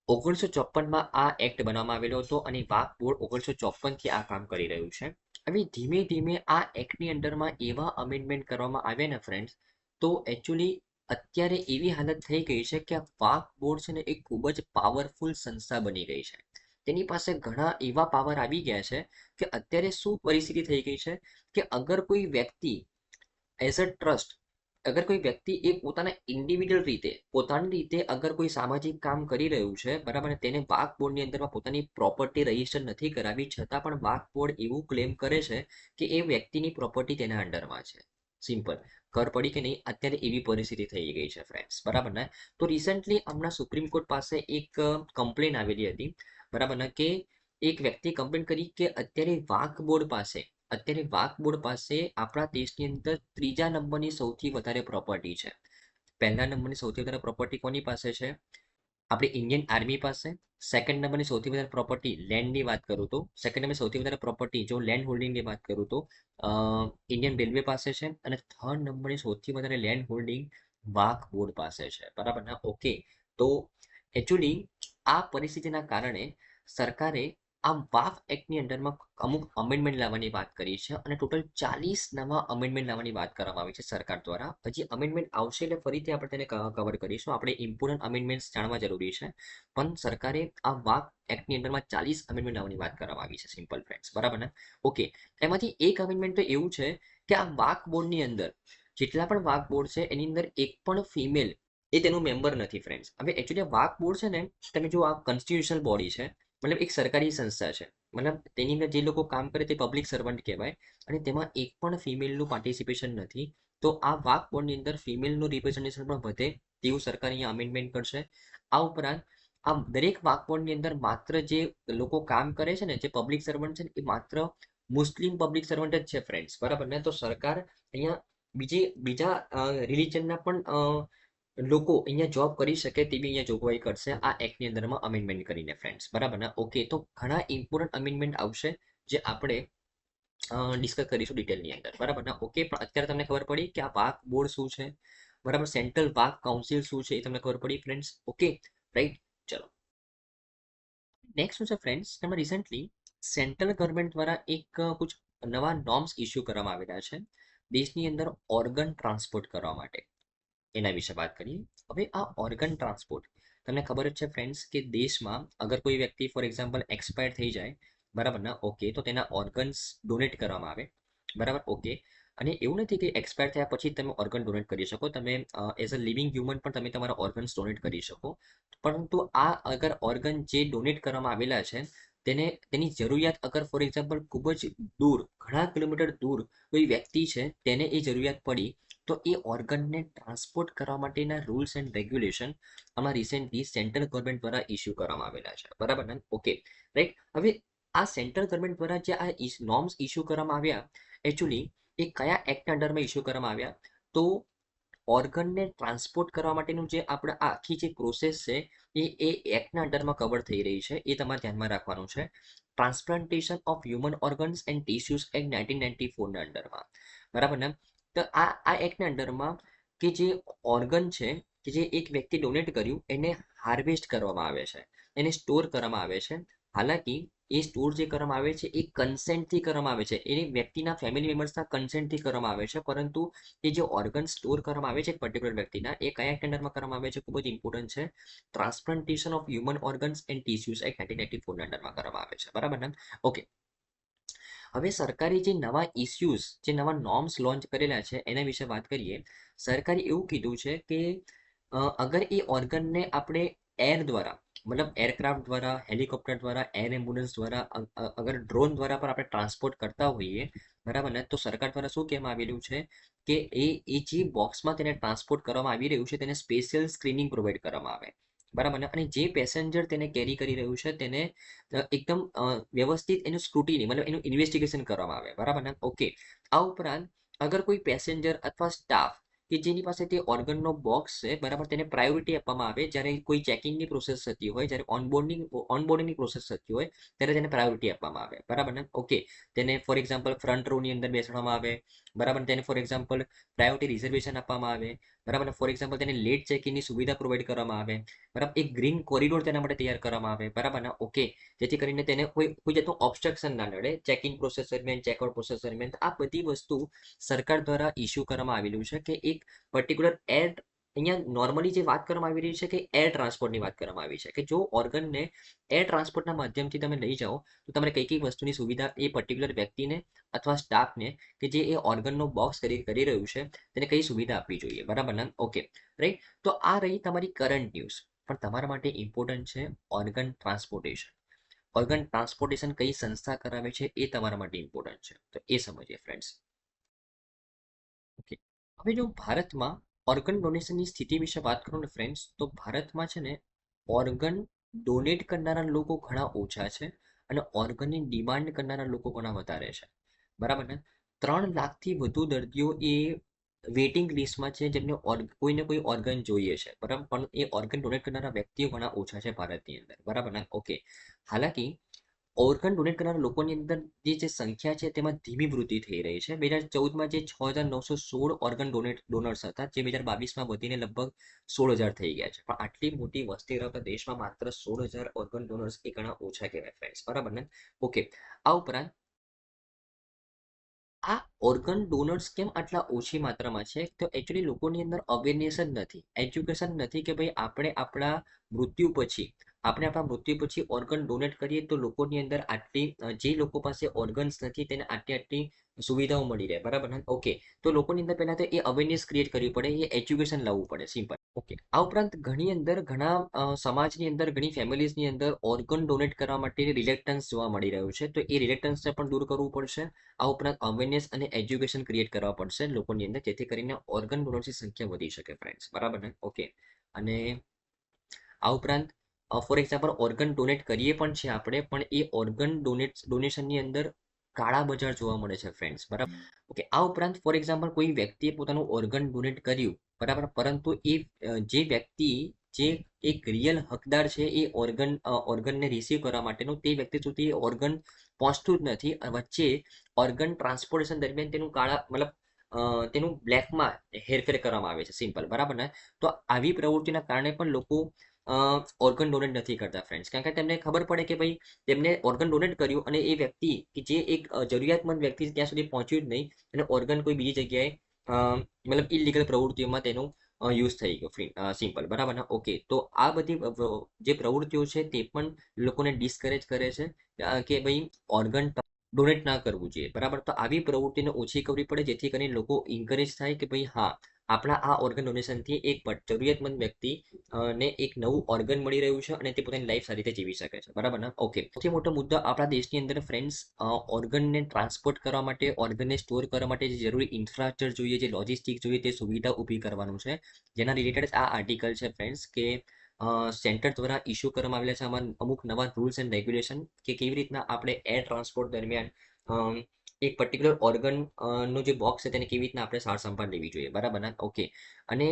1954માં આ એક્ટ બનાવવામાં આવેલો હતો અને વાક બોર્ડ 1954થી આ કામ કરી રહ્યું છે. હવે ધીમે ધીમે આ એક્ટની અંડરમાં એવા અમેન્ડમેન્ટ કરવામાં આવ્યા ને ફ્રેન્ડ્સ, તો એકચ્યુઅલી અત્યારે એવી હાલત થઈ ગઈ છે કે આ વાક બોર્ડ છે ને એ ખૂબ જ પાવરફુલ સંસ્થા બની ગઈ છે. તેની પાસે ઘણા એવા પાવર આવી ગયા છે કે અત્યારે શું પરિસ્થિતિ થઈ ગઈ છે કે અગર કોઈ વ્યક્તિ એઝ અ ટ્રસ્ટ, અગર કોઈ વ્યક્તિ એ પોતાના ઇન્ડિવિડ્યુઅલ રીતે પોતાની રીતે અગર કોઈ સામાજિક કામ કરી રહ્યું છે, બરાબર, તેને વાક બોર્ડની અંદરમાં પોતાની પ્રોપર્ટી રજીસ્ટર નથી કરાવી, છતાં પણ વાક બોર્ડ એવું ક્લેમ કરે છે કે એ વ્યક્તિની પ્રોપર્ટી તેના અંડરમાં છે. સિમ્પલ. ખબર પડી કે નહીં? અત્યારે એવી પરિસ્થિતિ થઈ ગઈ છે ફ્રેન્ડ્સ, બરાબર ને. તો રિસન્ટલી હમણાં સુપ્રીમ કોર્ટ પાસે એક કમ્પ્લેન આવેલી હતી, બરાબર ને, કે એક વ્યક્તિ કમ્પ્લેન કરી કે અત્યારે વાક બોર્ડ પાસે આપણા દેશની અંદર ત્રીજા નંબરની સૌથી વધારે પ્રોપર્ટી છે. પહેલા નંબરની સૌથી વધારે પ્રોપર્ટી કોની પાસે છે? આપણી ઇન્ડિયન આર્મી પાસે. સેકન્ડ નંબરની સૌથી વધારે પ્રોપર્ટી લેન્ડની વાત કરું તો, સેકન્ડ નંબરની સૌથી વધારે પ્રોપર્ટી જો લેન્ડ હોલ્ડિંગની વાત કરું તો ઇન્ડિયન રેલવે પાસે છે. અને થર્ડ નંબરની સૌથી વધારે લેન્ડ હોલ્ડિંગ વાક બોર્ડ પાસે છે, બરાબર ને. ઓકે, તો એકચ્યુઅલી આ પરિસ્થિતિના કારણે સરકારે આ વાફ એક્ટની અંડરમાં અમુક અમેન્ડમેન્ટ લાવવાની વાત કરી છે અને ટોટલ 40 નવા અમેન્ડમેન્ટ લાવવાની વાત કરવામાં આવી છે સરકાર દ્વારા. હજી અમેન્ડમેન્ટ આવશે એટલે ફરીથી આપણે તેને કવર કરીશું. આપણે ઇમ્પોર્ટન્ટ અમેન્ડમેન્ટ જાણવા જરૂરી છે, પણ સરકારે આ વાફ એક્ટની અંડરમાં 40 અમેન્ડમેન્ટ લાવવાની વાત કરવામાં આવી છે. સિમ્પલ ફ્રેન્ડ્સ, બરાબર ને. ઓકે, એમાંથી એક અમેન્ડમેન્ટ તો એવું છે કે આ વાક બોર્ડની અંદર જેટલા પણ વાક બોર્ડ છે એની અંદર એક પણ ફિમેલ એ તેનું મેમ્બર નથી ફ્રેન્ડ્સ. હવે એકચ્યુઅલી વાક બોર્ડ છે ને, તમે જો આ કોન્સ્ટિટ્યુશનલ બોડી છે, મતલબ એક સરકારી સંસ્થા છે, મતલબ તેની અંદર જે લોકો કામ કરે તે પબ્લિક સર્વન્ટ કહેવાય અને તેમાં એક પણ ફિમેલનું પાર્ટિસિપેશન નથી. તો આ વાક બોર્ડની અંદર ફિમેલનું રિપ્રેઝન્ટેશન પણ વધે તેવું સરકાર અહીંયા અમેન્ડમેન્ટ કરશે. આ ઉપરાંત આ દરેક વાક બોર્ડની અંદર માત્ર જે લોકો કામ કરે છે ને, જે પબ્લિક સર્વન્ટ છે એ માત્ર મુસ્લિમ પબ્લિક સર્વન્ટ જ છે ફ્રેન્ડ્સ, બરાબર ને. તો સરકાર અહીંયા બીજા રિલિજનના પણ લોકો અહીંયા જોબ કરી શકે તેવી અહીંયા જોગવાઈ કરશે આ એક્ટની અંદરમાં અમેન્ડમેન્ટ કરીને ફ્રેન્ડ્સ, બરાબર ને. ઓકે, તો ઘણા ઇમ્પોર્ટન્ટ અમેન્ડમેન્ટ આવશે જે આપણે ડિસ્કસ કરીશું ડિટેલની અંદર, બરાબર ને. ઓકે, પણ અત્યારે તમને ખબર પડી કે આ વાક બોર્ડ શું છે, બરાબર, સેન્ટ્રલ વાક કાઉન્સિલ શું છે એ તમને ખબર પડી ફ્રેન્ડ્સ. Okay, right. ચલો, નેક્સ્ટ શું છે ફ્રેન્ડ્સ, તમે રિસન્ટલી સેન્ટ્રલ ગવર્મેન્ટ દ્વારા એક કુછ નવા નોર્મ્સ ઇસ્યુ કરવામાં આવેલા છે દેશની અંદર ઓર્ગન ટ્રાન્સપોર્ટ કરવા માટે. એના વિશે વાત કરીએ. હવે આ ઓર્ગન ટ્રાન્સપોર્ટ તમને ખબર જ છે ફ્રેન્ડ્સ કે દેશમાં અગર કોઈ વ્યક્તિ ફોર એક્ઝામ્પલ એક્સપાયર થઈ જાય, બરાબર ને. ઓકે, તો તેના ઓર્ગન્સ ડોનેટ કરવામાં આવે, બરાબર. ઓકે, અને એવું નથી કે એક્સપાયર થયા પછી તમે ઓર્ગન ડોનેટ કરી શકો, તમે એઝ અ લિવિંગ હ્યુમન પણ તમે તમારા ઓર્ગન્સ ડોનેટ કરી શકો. પરંતુ આ અગર ઓર્ગન જે ડોનેટ કરવામાં આવેલા છે તેને તેની જરૂરિયાત અગર ફોર એક્ઝામ્પલ ખૂબ જ દૂર, ઘણા કિલોમીટર દૂર કોઈ વ્યક્તિ છે તેને એ જરૂરિયાત પડી, તો એ ઓર્ગનને ટ્રાન્સપોર્ટ કરવા માટેના રૂલ્સ એન્ડ રેગ્યુલેશન આમાં રિસેન્ટલી સેન્ટ્રલ ગવર્મેન્ટ દ્વારા ઇસ્યુ કરવામાં આવેલા છે, બરાબર ને. Okay, right. હવે આ સેન્ટ્રલ ગવર્મેન્ટ દ્વારા જે આ નોર્મ્સ ઇસ્યુ કરવામાં આવ્યા, એકચ્યુઅલી એ કયા એક્ટ અંડરમાં ઇસ્યુ કરવામાં આવ્યા, તો ઓર્ગનને ટ્રાન્સપોર્ટ કરવા માટેનું જે આપણે આખી જે પ્રોસેસ છે એ એક્ટના અંડરમાં કવર થઈ રહી છે, એ તમારે ધ્યાનમાં રાખવાનું છે. Transplantation of human organs and tissues act 1994ના અંડરમાં, બરાબર ને. તો આ એક્ટના અંડરમાં કે જે ઓર્ગન છે કે જે એક વ્યક્તિ ડોનેટ કર્યું એને હાર્વેસ્ટ કરવામાં આવે છે, એને સ્ટોર કરવામાં આવે છે. હાલાકી એ સ્ટોર જે કરવામાં આવે છે એ કન્સેન્ટથી કરવામાં આવે છે, એ વ્યક્તિના ફેમિલી મેમ્બર્સના કન્સેન્ટથી કરવામાં આવે છે. પરંતુ એ જે ઓર્ગન સ્ટોર કરવામાં આવે છે પર્ટિક્યુલર વ્યક્તિના, એ કયા એક્ટ અંડરમાં કરવામાં આવે છે ખૂબ જ ઇમ્પોર્ટન્ટ છે. Transplantation of human organs and tissues act 1994ના અંડરમાં કરવામાં આવે છે, બરાબર ને. ઓકે, હવે સરકારે જે નવા ઇસ્યુઝ, જે નવા નોર્મ્સ લોન્ચ કરેલા છે એના વિશે વાત કરીએ. સરકારે એવું કીધું છે કે અગર એ ઓર્ગનને આપણે એર દ્વારા, મતલબ એરક્રાફ્ટ દ્વારા, હેલિકોપ્ટર દ્વારા, એર એમ્બ્યુલન્સ દ્વારા, અગર ડ્રોન દ્વારા પણ આપણે ટ્રાન્સપોર્ટ કરતા હોઈએ, બરાબર ને, તો સરકાર દ્વારા શું કહેવામાં આવેલું છે કે એ જે બોક્સમાં તેને ટ્રાન્સપોર્ટ કરવામાં આવી રહ્યું છે તેને સ્પેશિયલ સ્ક્રીનિંગ પ્રોવાઈડ કરવામાં આવે, બરાબર ને. અને જે પેસેન્જર તેને કેરી કરી રહ્યું છે તેને એકદમ વ્યવસ્થિત એનું સ્ક્રુટિની, મતલબ એનું ઇન્વેસ્ટિગેશન કરવામાં આવે, બરાબર ને. ઓકે, આ ઉપરાંત અગર કોઈ પેસેન્જર અથવા સ્ટાફ કે જેની પાસે તે ઓર્ગનનો બોક્સ છે, બરાબર, તેને પ્રાયોરિટી આપવામાં આવે જ્યારે કોઈ ચેકિંગની પ્રોસેસ થતી હોય, જ્યારે ઓનબોર્ડિંગની પ્રોસેસ થતી હોય ત્યારે તેને પ્રાયોરિટી આપવામાં આવે, બરાબર ને. ઓકે, તેને ફોર એક્ઝામ્પલ ફ્રન્ટ રોની અંદર બેસવામાં આવે, બરાબર, તેને ફોર એક્ઝામ્પલ પ્રાયોરિટી રિઝર્વેશન આપવામાં આવે, બરાબર, ફોર એક્ઝામ્પલ તેને લેટ ચેકિંગની સુવિધા પ્રોવાઈડ કરવામાં આવે, બરાબર, એક ગ્રીન કોરિડોર તેના માટે તૈયાર કરવામાં આવે, બરાબર ને. ઓકે, જેથી કરીને તેને કોઈ જાતનું ઓબ્સ્ટ્રક્શન ના નડે ચેકિંગ પ્રોસેસ દરમિયાન, ચેકઆઉટ પ્રોસેસ દરમિયાન. આ બધી વસ્તુ સરકાર દ્વારા ઇસ્યુ કરવામાં આવેલું છે કે એક પર્ટિક્યુલર અહીંયા નોર્મલી જે વાત કરવામાં આવી રહી છે કે એર ટ્રાન્સપોર્ટની વાત કરવામાં આવી છે કે જો ઓર્ગનને એર ટ્રાન્સપોર્ટના માધ્યમથી તમે લઈ જાઓ તો તમારે કઈ કઈ વસ્તુની સુવિધા એ પર્ટિક્યુલર વ્યક્તિને અથવા સ્ટાફને કે જે એ ઓર્ગનનો બોક્સ કરી રહ્યું છે તેને કઈ સુવિધા આપવી જોઈએ, બરાબર ને. Okay, right. તો આ રહી તમારી કરંટ ન્યૂઝ. પણ તમારા માટે ઇમ્પોર્ટન્ટ છે ઓર્ગન ટ્રાન્સપોર્ટેશન. ઓર્ગન ટ્રાન્સપોર્ટેશન કઈ સંસ્થા કરાવે છે એ તમારા માટે ઇમ્પોર્ટન્ટ છે, તો એ સમજીએ ફ્રેન્ડ્સ. ઓકે, હવે જો ભારતમાં ઓર્ગન ડોનેશનની સ્થિતિ વિશે વાત કરું ને ફ્રેન્ડ્સ, તો ભારતમાં છે ને ઓર્ગન ડોનેટ કરનારા લોકો ઘણા ઓછા છે અને ઓર્ગનની ડિમાન્ડ કરનારા લોકો ઘણા વધારે છે, બરાબર ને. 3 લાખથી વધુ દર્દીઓ એ વેઇટિંગ લિસ્ટમાં છે જેમને કોઈને કોઈ ઓર્ગન જોઈએ છે, બરાબર, પણ એ ઓર્ગન ડોનેટ કરનારા વ્યક્તિઓ ઘણા ઓછા છે ભારતની અંદર, બરાબર ને. ઓકે, હાલાકી ઓર્ગન ડોનેટ કરનારા લોકોની અંદર જે સંખ્યા છે તેમાં ધીમી વૃદ્ધિ થઈ રહી છે. 2014માં જે 6,916 ઓર્ગન ડોનર્સ હતા, જે 2022માં વધીને લગભગ 16,000 થઈ ગયા છે. પણ આટલી મોટી વસ્તી ધરાવતા દેશમાં માત્ર 16,000 ઓર્ગન ડોનર્સ એ ઘણા ઓછા કહેવાય ફ્રેન્ડ્સ, બરાબર ને. ઓકે, આ ઉપરાંત આ ઓર્ગન ડોનર્સ કેમ આટલા ઓછી માત્રામાં છે, તો એકચ્યુઅલી લોકોની અંદર અવેરનેસ જ નથી, એજ્યુકેશન નથી કે ભાઈ આપણા મૃત્યુ પછી ઓર્ગન ડોનેટ કરીએ તો લોકોની અંદર આટલી જે લોકો પાસે ઓર્ગન્સ નથી તેને આટલી આટલી સુવિધાઓ મળી રહે, બરાબર ને. ઓકે, તો લોકોની અંદર પહેલા તો એ અવેરનેસ ક્રિએટ કરવી પડે, એ એજ્યુકેશન લાવવું પડે, સિમ્પલ. ઓકે, આ ઉપરાંત ઘણા સમાજની અંદર ઘણી ફેમિલીઝની અંદર ઓર્ગન ડોનેટ કરવા માટે રિલેક્ટન્સ જોવા મળી રહ્યું છે, તો એ રિલેક્ટન્સને પણ દૂર કરવું પડશે. આ ઉપરાંત અવેરનેસ અને એજ્યુકેશન ક્રિએટ કરવા પડશે લોકોની અંદર, જેથી કરીને ઓર્ગન ડોનર્સની સંખ્યા વધી શકે ફ્રેન્ડ્સ, બરાબર ને. ઓકે, અને આ ઉપરાંત ફોર એક્ઝામ્પલ ઓર્ગન ડોનેટ કરીએ પણ છે આપણે, પણ એ ઓર્ગન ડોનેશનની અંદર કાળા બજાર જોવા મળે છે ફ્રેન્ડ્સ, બરાબર. ઓકે, આ ઉપરાંત ફોર એક્ઝામ્પલ કોઈ વ્યક્તિએ પોતાનું ઓર્ગન ડોનેટ કર્યું, બરાબર, પરંતુ જે વ્યક્તિ જે એક રિયલ હકદાર છે એ ઓર્ગનને રિસીવ કરવા માટેનું તે વ્યક્તિ સુધી ઓર્ગન પહોંચતું જ નથી. વચ્ચે ઓર્ગન ટ્રાન્સપોર્ટેશન દરમિયાન તેનું બ્લેકમાં હેરફેર કરવામાં આવે છે, સિમ્પલ, બરાબર ને. તો આવી પ્રવૃત્તિના કારણે પણ લોકો ઓર્ગન ડોનેટ નથી કરતા ફ્રેન્ડ્સ, કારણ કે તેમને ખબર પડે કે ભાઈ તેમને ઓર્ગન ડોનેટ કર્યું અને એ વ્યક્તિ કે જે એક જરૂરિયાતમંદ વ્યક્તિ ત્યાં સુધી પહોંચ્યું જ નહીં અને ઓર્ગન કોઈ બીજી જગ્યાએ ઇલીગલ પ્રવૃત્તિઓમાં તેનું યુઝ થઈ ગયો, સિમ્પલ, બરાબર ને. ઓકે, તો આ બધી જે પ્રવૃત્તિઓ છે તે પણ લોકોને ડિસ્કરેજ કરે છે કે ભાઈ ઓર્ગન ડોનેટ ના કરવું જોઈએ, બરાબર. તો આવી પ્રવૃત્તિને ઓછી કરવી પડે જેથી કરીને લોકો ઇન્કરેજ થાય કે ભાઈ હા, આપણા આ ઓર્ગન ડોનેશનથી એક જરૂરિયાતમંદ વ્યક્તિ ને એક નવું ઓર્ગન મળી રહ્યું છે અને તે પોતાની લાઈફ સારી રીતે જીવી શકે છે, બરાબર ને. ઓકે, સૌથી મોટો મુદ્દો આપણા દેશની અંદર ફ્રેન્ડ્સ ઓર્ગનને ટ્રાન્સપોર્ટ કરવા માટે, ઓર્ગનને સ્ટોર કરવા માટે જે જરૂરી ઇન્ફ્રાસ્ટ્રક્ચર જોઈએ, જે લોજિસ્ટિક જોઈએ, તે સુવિધા ઊભી કરવાનું છે. જેના રિલેટેડ આ આર્ટિકલ છે ફ્રેન્ડ્સ, કે સેન્ટર દ્વારા ઇસ્યુ કરવામાં આવેલા છે આમાં અમુક નવા રૂલ્સ એન્ડ રેગ્યુલેશન કે કેવી રીતના આપણે એર ટ્રાન્સપોર્ટ દરમિયાન એક પર્ટિક્યુલર ઓર્ગન નું જે બોક્સ છે તેને કેવી રીતના આપણે સાર સંભાળ લેવી જોઈએ, બરાબર ને. ઓકે, અને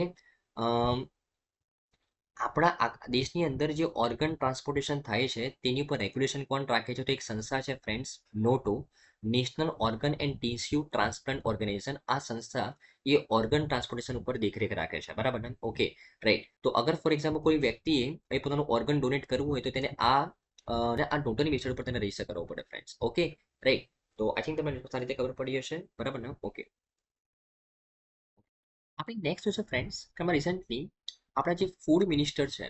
આપણા દેશની અંદર જે ઓર્ગન ટ્રાન્સપોર્ટેશન થાય છે તેની ઉપર રેગ્યુલેશન કોણ રાખે છે, તો એક સંસ્થા છે friends, NOTTO, national organ and tissue transplant organisation. આ સંસ્થા એ ઓર્ગન ટ્રાન્સપોર્ટેશન ઉપર દેખરેખ રાખે છે, બરાબર ને. Okay, right. તો અગર ફોર એક્ઝામ્પલ કોઈ વ્યક્તિએ પોતાનું ઓર્ગન ડોનેટ કરવું હોય તો તેને આ નોટોની વેબસાઇટ ઉપર તેને રજીસ્ટર કરવો પડે ફ્રેન્ડ્સ. Okay, right. તો આઈ થિંક તમને સારી રીતે ખબર પડી હશે, બરાબર ને. ઓકે, આપણી નેક્સ્ટ છે ફ્રેન્ડ્સ કે અમે રિસેન્ટલી આપણા જે ફૂડ મિનિસ્ટર છે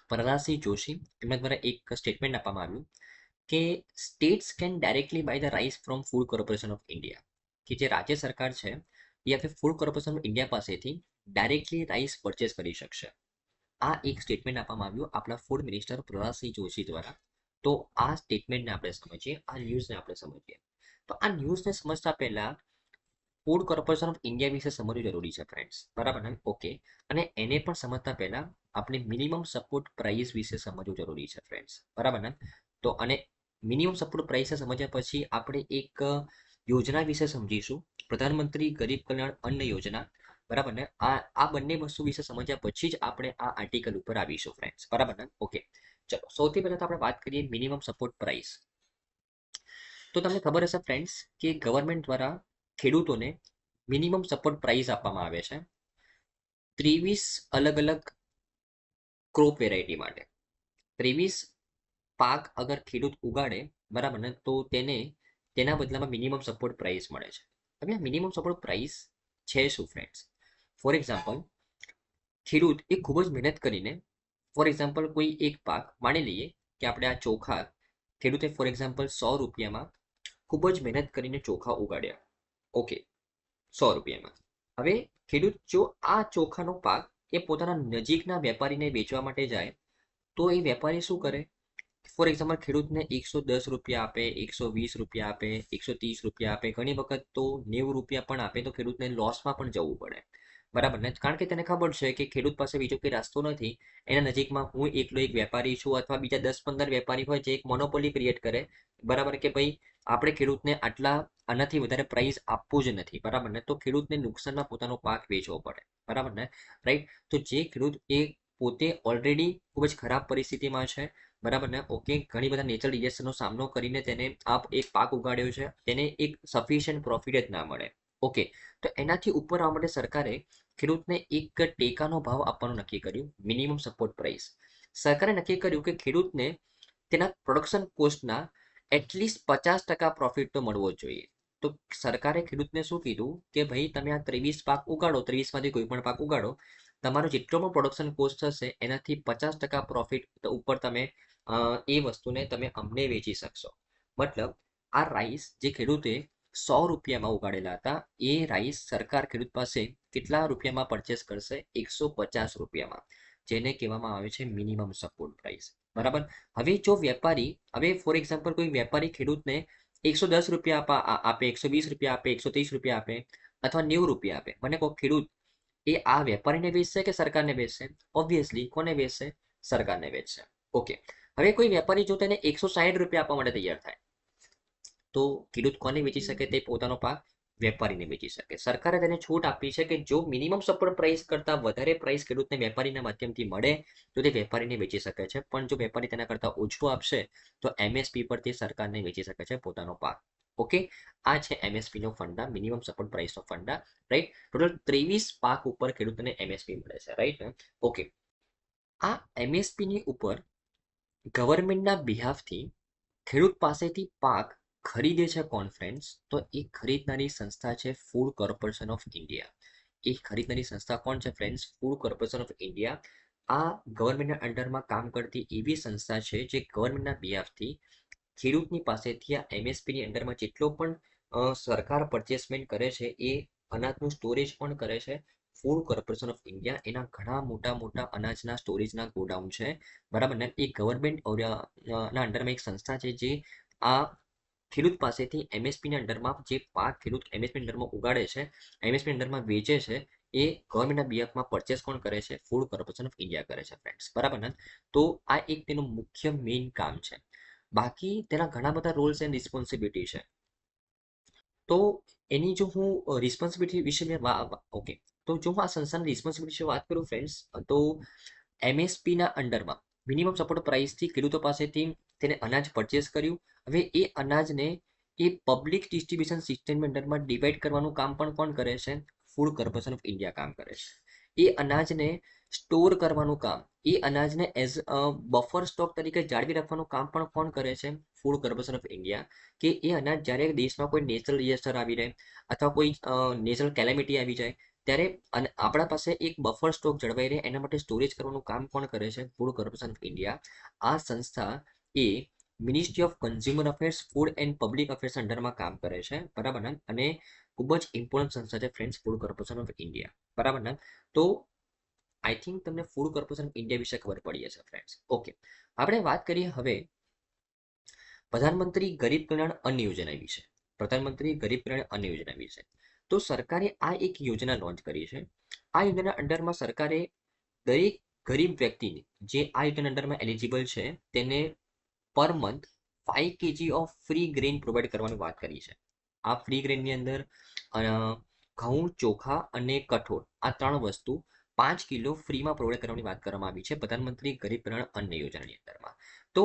પ્રહલાદસિંહ જોશી, એમના દ્વારા એક સ્ટેટમેન્ટ આપવામાં આવ્યું કે states can directly buy the rice from food corporation of India, કે જે રાજ્ય સરકાર છે એ આપણે ફૂડ કોર્પોરેશન ઓફ ઇન્ડિયા પાસેથી ડાયરેક્ટલી રાઇસ પરચેસ કરી શકશે. આ એક સ્ટેટમેન્ટ આપવામાં આવ્યું આપણા ફૂડ મિનિસ્ટર પ્રહલાદસિંહ જોશી દ્વારા. તો આ સ્ટેટમેન્ટને આપણે સમજીએ, આ ન્યૂઝને આપણે સમજીએ. તો આ ન્યૂઝને સમજતા પહેલા ફૂડ કોર્પોરેશન ઓફ ઇન્ડિયા વિશે સમજવું જરૂરી છે ફ્રેન્ડ્સ, બરાબર ને. ઓકે, અને એને પણ સમજતા પહેલા આપણે મિનિમમ સપોર્ટ પ્રાઇસ વિશે સમજવું જરૂરી છે ફ્રેન્ડ્સ, બરાબર ને. તો અને મિનિમમ સપોર્ટ પ્રાઇસ સમજ્યા પછી આપણે એક યોજના વિશે સમજીશું, પ્રધાનમંત્રી ગરીબ કલ્યાણ અન્ન યોજના. બરાબર ને? આ બંને વસ્તુ વિશે સમજ્યા પછી જ આપણે આ આર્ટિકલ ઉપર આવીશું ફ્રેન્ડ્સ, બરાબર ને? ઓકે, ચલો સૌથી પહેલા તો આપણે વાત કરીએ મિનિમમ સપોર્ટ પ્રાઇસ. તો તમને ખબર હશે ફ્રેન્ડ્સ કે ગવર્મેન્ટ દ્વારા ખેડૂતોને મિનિમમ સપોર્ટ પ્રાઇસ આપવામાં આવે છે 23 અલગ અલગ ક્રોપ વેરાયટી માટે. 23 પાક અગર ખેડૂત ઉગાડે, બરાબર ને, તો તેને તેના બદલામાં મિનિમમ સપોર્ટ પ્રાઇસ મળે છે. હવે આ મિનિમમ સપોર્ટ પ્રાઇસ છે શું ફ્રેન્ડ્સ? ફોર એક્ઝામ્પલ, ખેડૂત એ ખૂબ જ મહેનત કરીને, ફોર એક્ઝામ્પલ કોઈ એક પાક માની લઈએ કે આપણે આ ચોખા, ખેડૂતે ફોર એક્ઝામ્પલ 100 રૂપિયામાં ખૂબ જ મહેનત કરીને ચોખા ઉગાડ્યા. ઓકે, 100 રૂપિયામાં. હવે ખેડૂત જો આ ચોખાનો પાક એ પોતાના નજીકના વેપારીને વેચવા માટે જાય, તો એ વેપારી શું કરે? ફોર એક્ઝામ્પલ ખેડૂતને 110 રૂપિયા આપે, 120 રૂપિયા આપે, 130 રૂપિયા આપે, ઘણી વખત તો 90 રૂપિયા પણ આપે, તો ખેડૂતને લોસમાં પણ જવું પડે, બરાબર ને? કારણ કે તેને ખબર છે કે ખેડૂત પાસે બીજો કોઈ રસ્તો નથી. એના નજીકમાં હું એકલો એક વેપારી છું, અથવા બીજા 10-15 વેપારી હોય જે એક મોનોપોલી ક્રિએટ કરે, બરાબર, કે ભાઈ આપણે ખેડૂતને આનાથી વધારે પ્રાઇસ આપવું જ નથી, બરાબર ને? તો ખેડૂતને નુકસાનમાં પોતાનો પાક વેચવો પડે, બરાબર ને? રાઈટ. તો જે ખેડૂત એ પોતે ઓલરેડી ખૂબ જ ખરાબ પરિસ્થિતિમાં છે, બરાબર ને? ઓકે, ઘણી બધા નેચરલ ડિઝાસ્ટરનો સામનો કરીને તેને આ એક પાક ઉગાડ્યો છે, તેને એક સફિશિયન્ટ પ્રોફિટ જ ના મળે. ઓકે, તો એનાથી ઉપર આવવા માટે સરકારે ખેડૂતને એક ટેકાનો ભાવ આપવાનું નક્કી કર્યું, મિનિમમ સપોર્ટ પ્રાઇસ. સરકારે નક્કી કર્યું કે ખેડૂતને તેના પ્રોડક્શન કોસ્ટના એટલીસ્ટ 50% પ્રોફિટ તો મળવો જ જોઈએ. તો સરકારે ખેડૂતને શું કીધું કે ભાઈ તમે આ 23 પાક ઉગાડો, 23માંથી કોઈ પણ પાક ઉગાડો, તમારો જેટલો પણ પ્રોડક્શન કોસ્ટ થશે એનાથી 50% પ્રોફિટ ઉપર તમે એ વસ્તુને તમે અમને વેચી શકશો. મતલબ આ રાઈસ જે ખેડૂતે 100 રૂપિયામાં ઉગાડેલા હતા, એ રાઈસ સરકાર ખેડૂત પાસે કેટલા રૂપિયામાં પરચેસ કરશે? 150 રૂપિયામાં, જેને કહેવામાં આવે છે મિનિમમ સપોર્ટ પ્રાઇસ, બરાબર. હવે જો વેપારી, હવે ફોર એક્ઝામ્પલ કોઈ વેપારી ખેડૂતને 110 રૂપિયા આપે, 120 રૂપિયા આપે, 130 રૂપિયા આપે, અથવા 90 રૂપિયા આપે, મને કહો ખેડૂત એ આ વેપારીને વેચશે કે સરકારને વેચશે? ઓબ્વિયસલી કોને વેચશે? સરકારને વેચશે. ઓકે, હવે કોઈ વેપારી જો તેને 160 રૂપિયા આપવા માટે તૈયાર થાય, તો ખેડૂત કોને વેચી શકે? તે પોતાનો પાક વેપારીને વેચી શકે. સરકારે તેને છૂટ આપી છે કે જો મિનિમમ સપોર્ટ પ્રાઇસ કરતા વધારે પ્રાઇસ ખેડૂતને વેપારીના માધ્યમથી મળે તો તે વેપારીને વેચી શકે છે, પણ જો વેપારી તેના કરતા ઓછું આપશે તો એમએસપી પર તે સરકારને વેચી શકે છે પોતાનો પાક. ઓકે, આ છે એમએસપી નો ફંડા, મિનિમમ સપોર્ટ પ્રાઇસ નો ફંડા, રાઈટ. ટોટલ 23 પાક ઉપર ખેડૂતને એમએસપી મળે છે, રાઈટ. ઓકે, આ એમએસપી ની ઉપર ગવર્મેન્ટના બિહાફથી ખેડૂત પાસેથી પાક ખરીદે છે કોણ ફ્રેન્ડ્સ? તો એ ખરીદનારી સંસ્થા છે ફૂડ કોર્પોરેશન ઓફ ઇન્ડિયા. એ ખરીદનારી સંસ્થા કોણ છે friends? Food corporation of India. આ ગવર્મેન્ટના અંડરમાં કામ કરતી એવી સંસ્થા છે જે ગવર્મેન્ટના બિહાફથી ખેડૂતની પાસેથી આ એમએસપીની અંડરમાં જેટલો પણ સરકાર પરચેસમેન્ટ કરે છે, એ અનાજનું સ્ટોરેજ પણ કરે છે ફૂડ કોર્પોરેશન ઓફ ઇન્ડિયા. એના ઘણા મોટા મોટા અનાજના સ્ટોરેજના ગોડાઉન છે, બરાબર ને? એ ગવર્મેન્ટ ના અંડરમાં એક સંસ્થા છે જે આ ખેડૂત પાસેથી એમએસપીના અંડરમાં જે પાક ખેડૂત એમએસપી અંડરમાં ઉગાડે છે, એમએસપી અંડરમાં વેચે છે, એ ગવર્મેન્ટના બીએફમાં પરચેસ કોણ કરે છે? ફૂડ કોર્પોરેશન ઓફ ઇન્ડિયા કરે છે ફ્રેન્ડ્સ, બરાબર ને? તો આ એક તેનું મુખ્ય મેઇન કામ છે. બાકી તેના ઘણા બધા રોલ્સ એન્ડ રિસ્પોન્સિબિલિટી છે. તો એની જો હું રિસ્પોન્સિબિલિટી વિશે ઓકે, તો જો હું આ સંસ્થાની રિસ્પોન્સિબિલિટી વિશે વાત કરું ફ્રેન્ડ્સ, તો એમએસપીના અંડરમાં મિનિમમ સપોર્ટ પ્રાઇસથી ખેડૂતો પાસેથી તેને અનાજ પરચેસ કર્યું. હવે એ અનાજને એ પબ્લિક ડિસ્ટ્રીબ્યુશન સિસ્ટમ અંડરમાં ડિવાઈડ કરવાનું કામ પણ કોણ કરે છે? ફૂડ કોર્પોરેશન ઓફ ઇન્ડિયા કામ કરે છે. એ અનાજને સ્ટોર કરવાનું કામ, એ અનાજને એઝ બફર સ્ટોક તરીકે જાળવી રાખવાનું કામ પણ કોણ કરે છે? Food corporation of India. કે એ અનાજ જ્યારે દેશમાં કોઈ નેચરલ ડિઝાસ્ટર આવી જાય અથવા કોઈ નેચરલ કેલેમિટી આવી જાય, ત્યારે આપણા પાસે એક બફર સ્ટોક જળવાઈ રહે એના માટે સ્ટોરેજ કરવાનું કામ કોણ કરે છે? Food corporation of India. આ સંસ્થા એ ministry of consumer affairs, food and public affairs અંડરમાં કામ કરે છે, બરાબર ને? અને ખૂબ જ ઇમ્પોર્ટન્ટ સંસ્થા છે friends food corporation of India, બરાબર ને? તો આઈ થિંક તમને ફૂડ કોર્પોરેશન ઓફ ઇન્ડિયા વિશે ખબર પડી હશે ફ્રેન્ડ્સ. ઓકે, આપણે વાત કરીએ હવે પ્રધાનમંત્રી ગરીબ કલ્યાણ અન્ન યોજના વિશે. પ્રધાનમંત્રી ગરીબ કલ્યાણ અન્ન યોજના વિશે. તો સરકારે આ એક યોજના લોન્ચ કરી છે. આ યોજના અંડરમાં સરકારે દરેક ગરીબ વ્યક્તિને જે આ યોજના અંડરમાં એલિજિબલ છે તેને per month 5 kg of free grain provide કરવાની વાત કરી છે. આ ફ્રી ગ્રેનની અંદર ઘઉં, ચોખા અને કઠોળ આ 3 વસ્તુ 5 કિલો ફ્રીમાં પ્રોવાઈડ કરવાની વાત કરવામાં આવી છે પ્રધાનમંત્રી ગરીબ કલ્યાણ અન્ન યોજનાની અંદરમાં. તો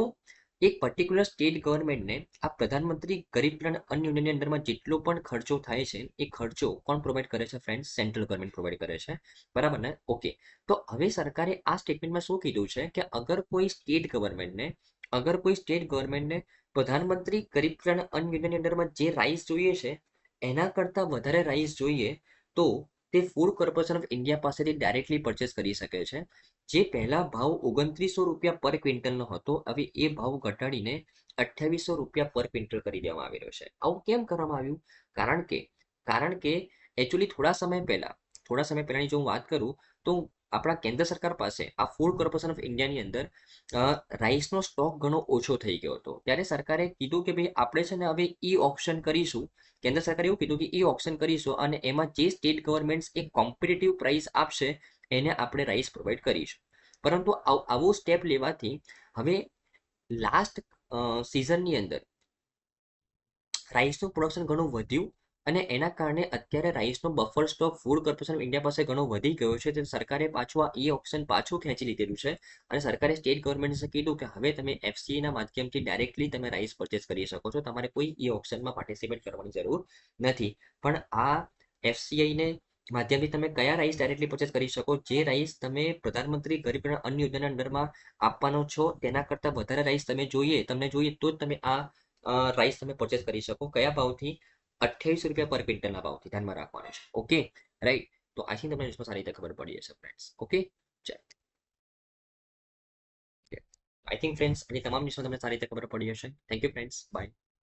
એક પર્ટિક્યુલર સ્ટેટ ગવર્મેન્ટને આ પ્રધાનમંત્રી ગરીબ કલ્યાણ અન્ન યોજનાની અંદરમાં જેટલો પણ ખર્ચો થાય છે એ ખર્ચો કોણ પ્રોવાઈડ કરે છે ફ્રેન્ડ્સ? સેન્ટ્રલ ગવર્મેન્ટ પ્રોવાઈડ કરે છે. બરાબર ને? ઓકે. તો હવે સરકારે આ સ્ટેટમેન્ટમાં શું કીધું છે કે અગર કોઈ સ્ટેટ ગવર્મેન્ટને પ્રધાનમંત્રી ગરીબ કલ્યાણ અન્ન યોજનાની અંદરમાં જે રાઈસ જોઈએ છે એના કરતાં વધારે રાઈસ જોઈએ તો તે ફૂડ કોર્પોરેશન ઓફ ઇન્ડિયા પાસેથી ડાયરેક્ટલી પરચેસ કરી શકે છે. જે પહેલા ભાવ 2900 રૂપિયા પર ક્વિન્ટલનો હતો હવે એ ભાવ ઘટાડીને 2800 રૂપિયા પર ક્વિન્ટલ કરી દેવામાં આવી રહ્યો છે. આવું કેમ કરવામાં આવ્યું? કારણ કે એકચ્યુઅલી થોડા સમય પહેલાની જો હું વાત કરું તો આપણા કેન્દ્ર સરકાર પાસે આ ફૂડ કોર્પોરેશન ઓફ ઇન્ડિયાની અંદર રાઈસનો સ્ટોક ઘણો ઓછો થઈ ગયો હતો. ત્યારે સરકારે કીધું કે ભાઈ આપણે છે ને હવે ઈ ઓપ્શન કરીશું. કેન્દ્ર સરકારે એવું કીધું કે ઈ ઓપ્શન કરીશું અને એમાં જે સ્ટેટ ગવર્મેન્ટ એક કોમ્પિટિટિવ પ્રાઇસ આપશે એને આપણે રાઈસ પ્રોવાઈડ કરીશું. પરંતુ આવું સ્ટેપ લેવાથી હવે લાસ્ટ સિઝનની અંદર રાઈસનું પ્રોડક્શન ઘણું વધ્યું અને એના કારણે અત્યારે રાઈસનો buffer stock food corporation of India પાસે ઘણો વધી ગયો છે. તો સરકારે પાછું આ ઈ ઓપ્શન પાછું ખેંચી લીધેલું છે અને સરકારે સ્ટેટ ગવર્મેન્ટે કીધું કે હવે તમે એફસીઆઈના માધ્યમથી ડાયરેક્ટલી તમે રાઈસ પરચેસ કરી શકો છો. તમારે કોઈ ઈ ઓપ્શનમાં પાર્ટિસિપેટ કરવાની જરૂર નથી. પણ આ એફસીઆઈને માધ્યમથી તમે કયા રાઈસ ડાયરેક્ટલી પરચેસ કરી શકો? જે રાઈસ તમે પ્રધાનમંત્રી ગરીબ કલ્યાણ અન્ન યોજનાના અંદરમાં આપવાનો છો તેના કરતાં વધારે રાઈસ તમને જોઈએ તો જ તમે આ રાઈસ તમે પરચેસ કરી શકો. કયા ભાવથી? 2800 રૂપિયા પર ક્વિન્ટલના ભાવથી ધ્યાનમાં રાખવાનું છે. Okay, right. તો આથી તમને ન્યૂઝમાં સારી રીતે ખબર પડી હશે ફ્રેન્ડ્સ. ઓકે, ચાલો. આઈ થિંક ફ્રેન્ડ્સ આની તમામ ન્યૂઝમાં તમને સારી રીતે ખબર પડી હશે. Thank you friends, by.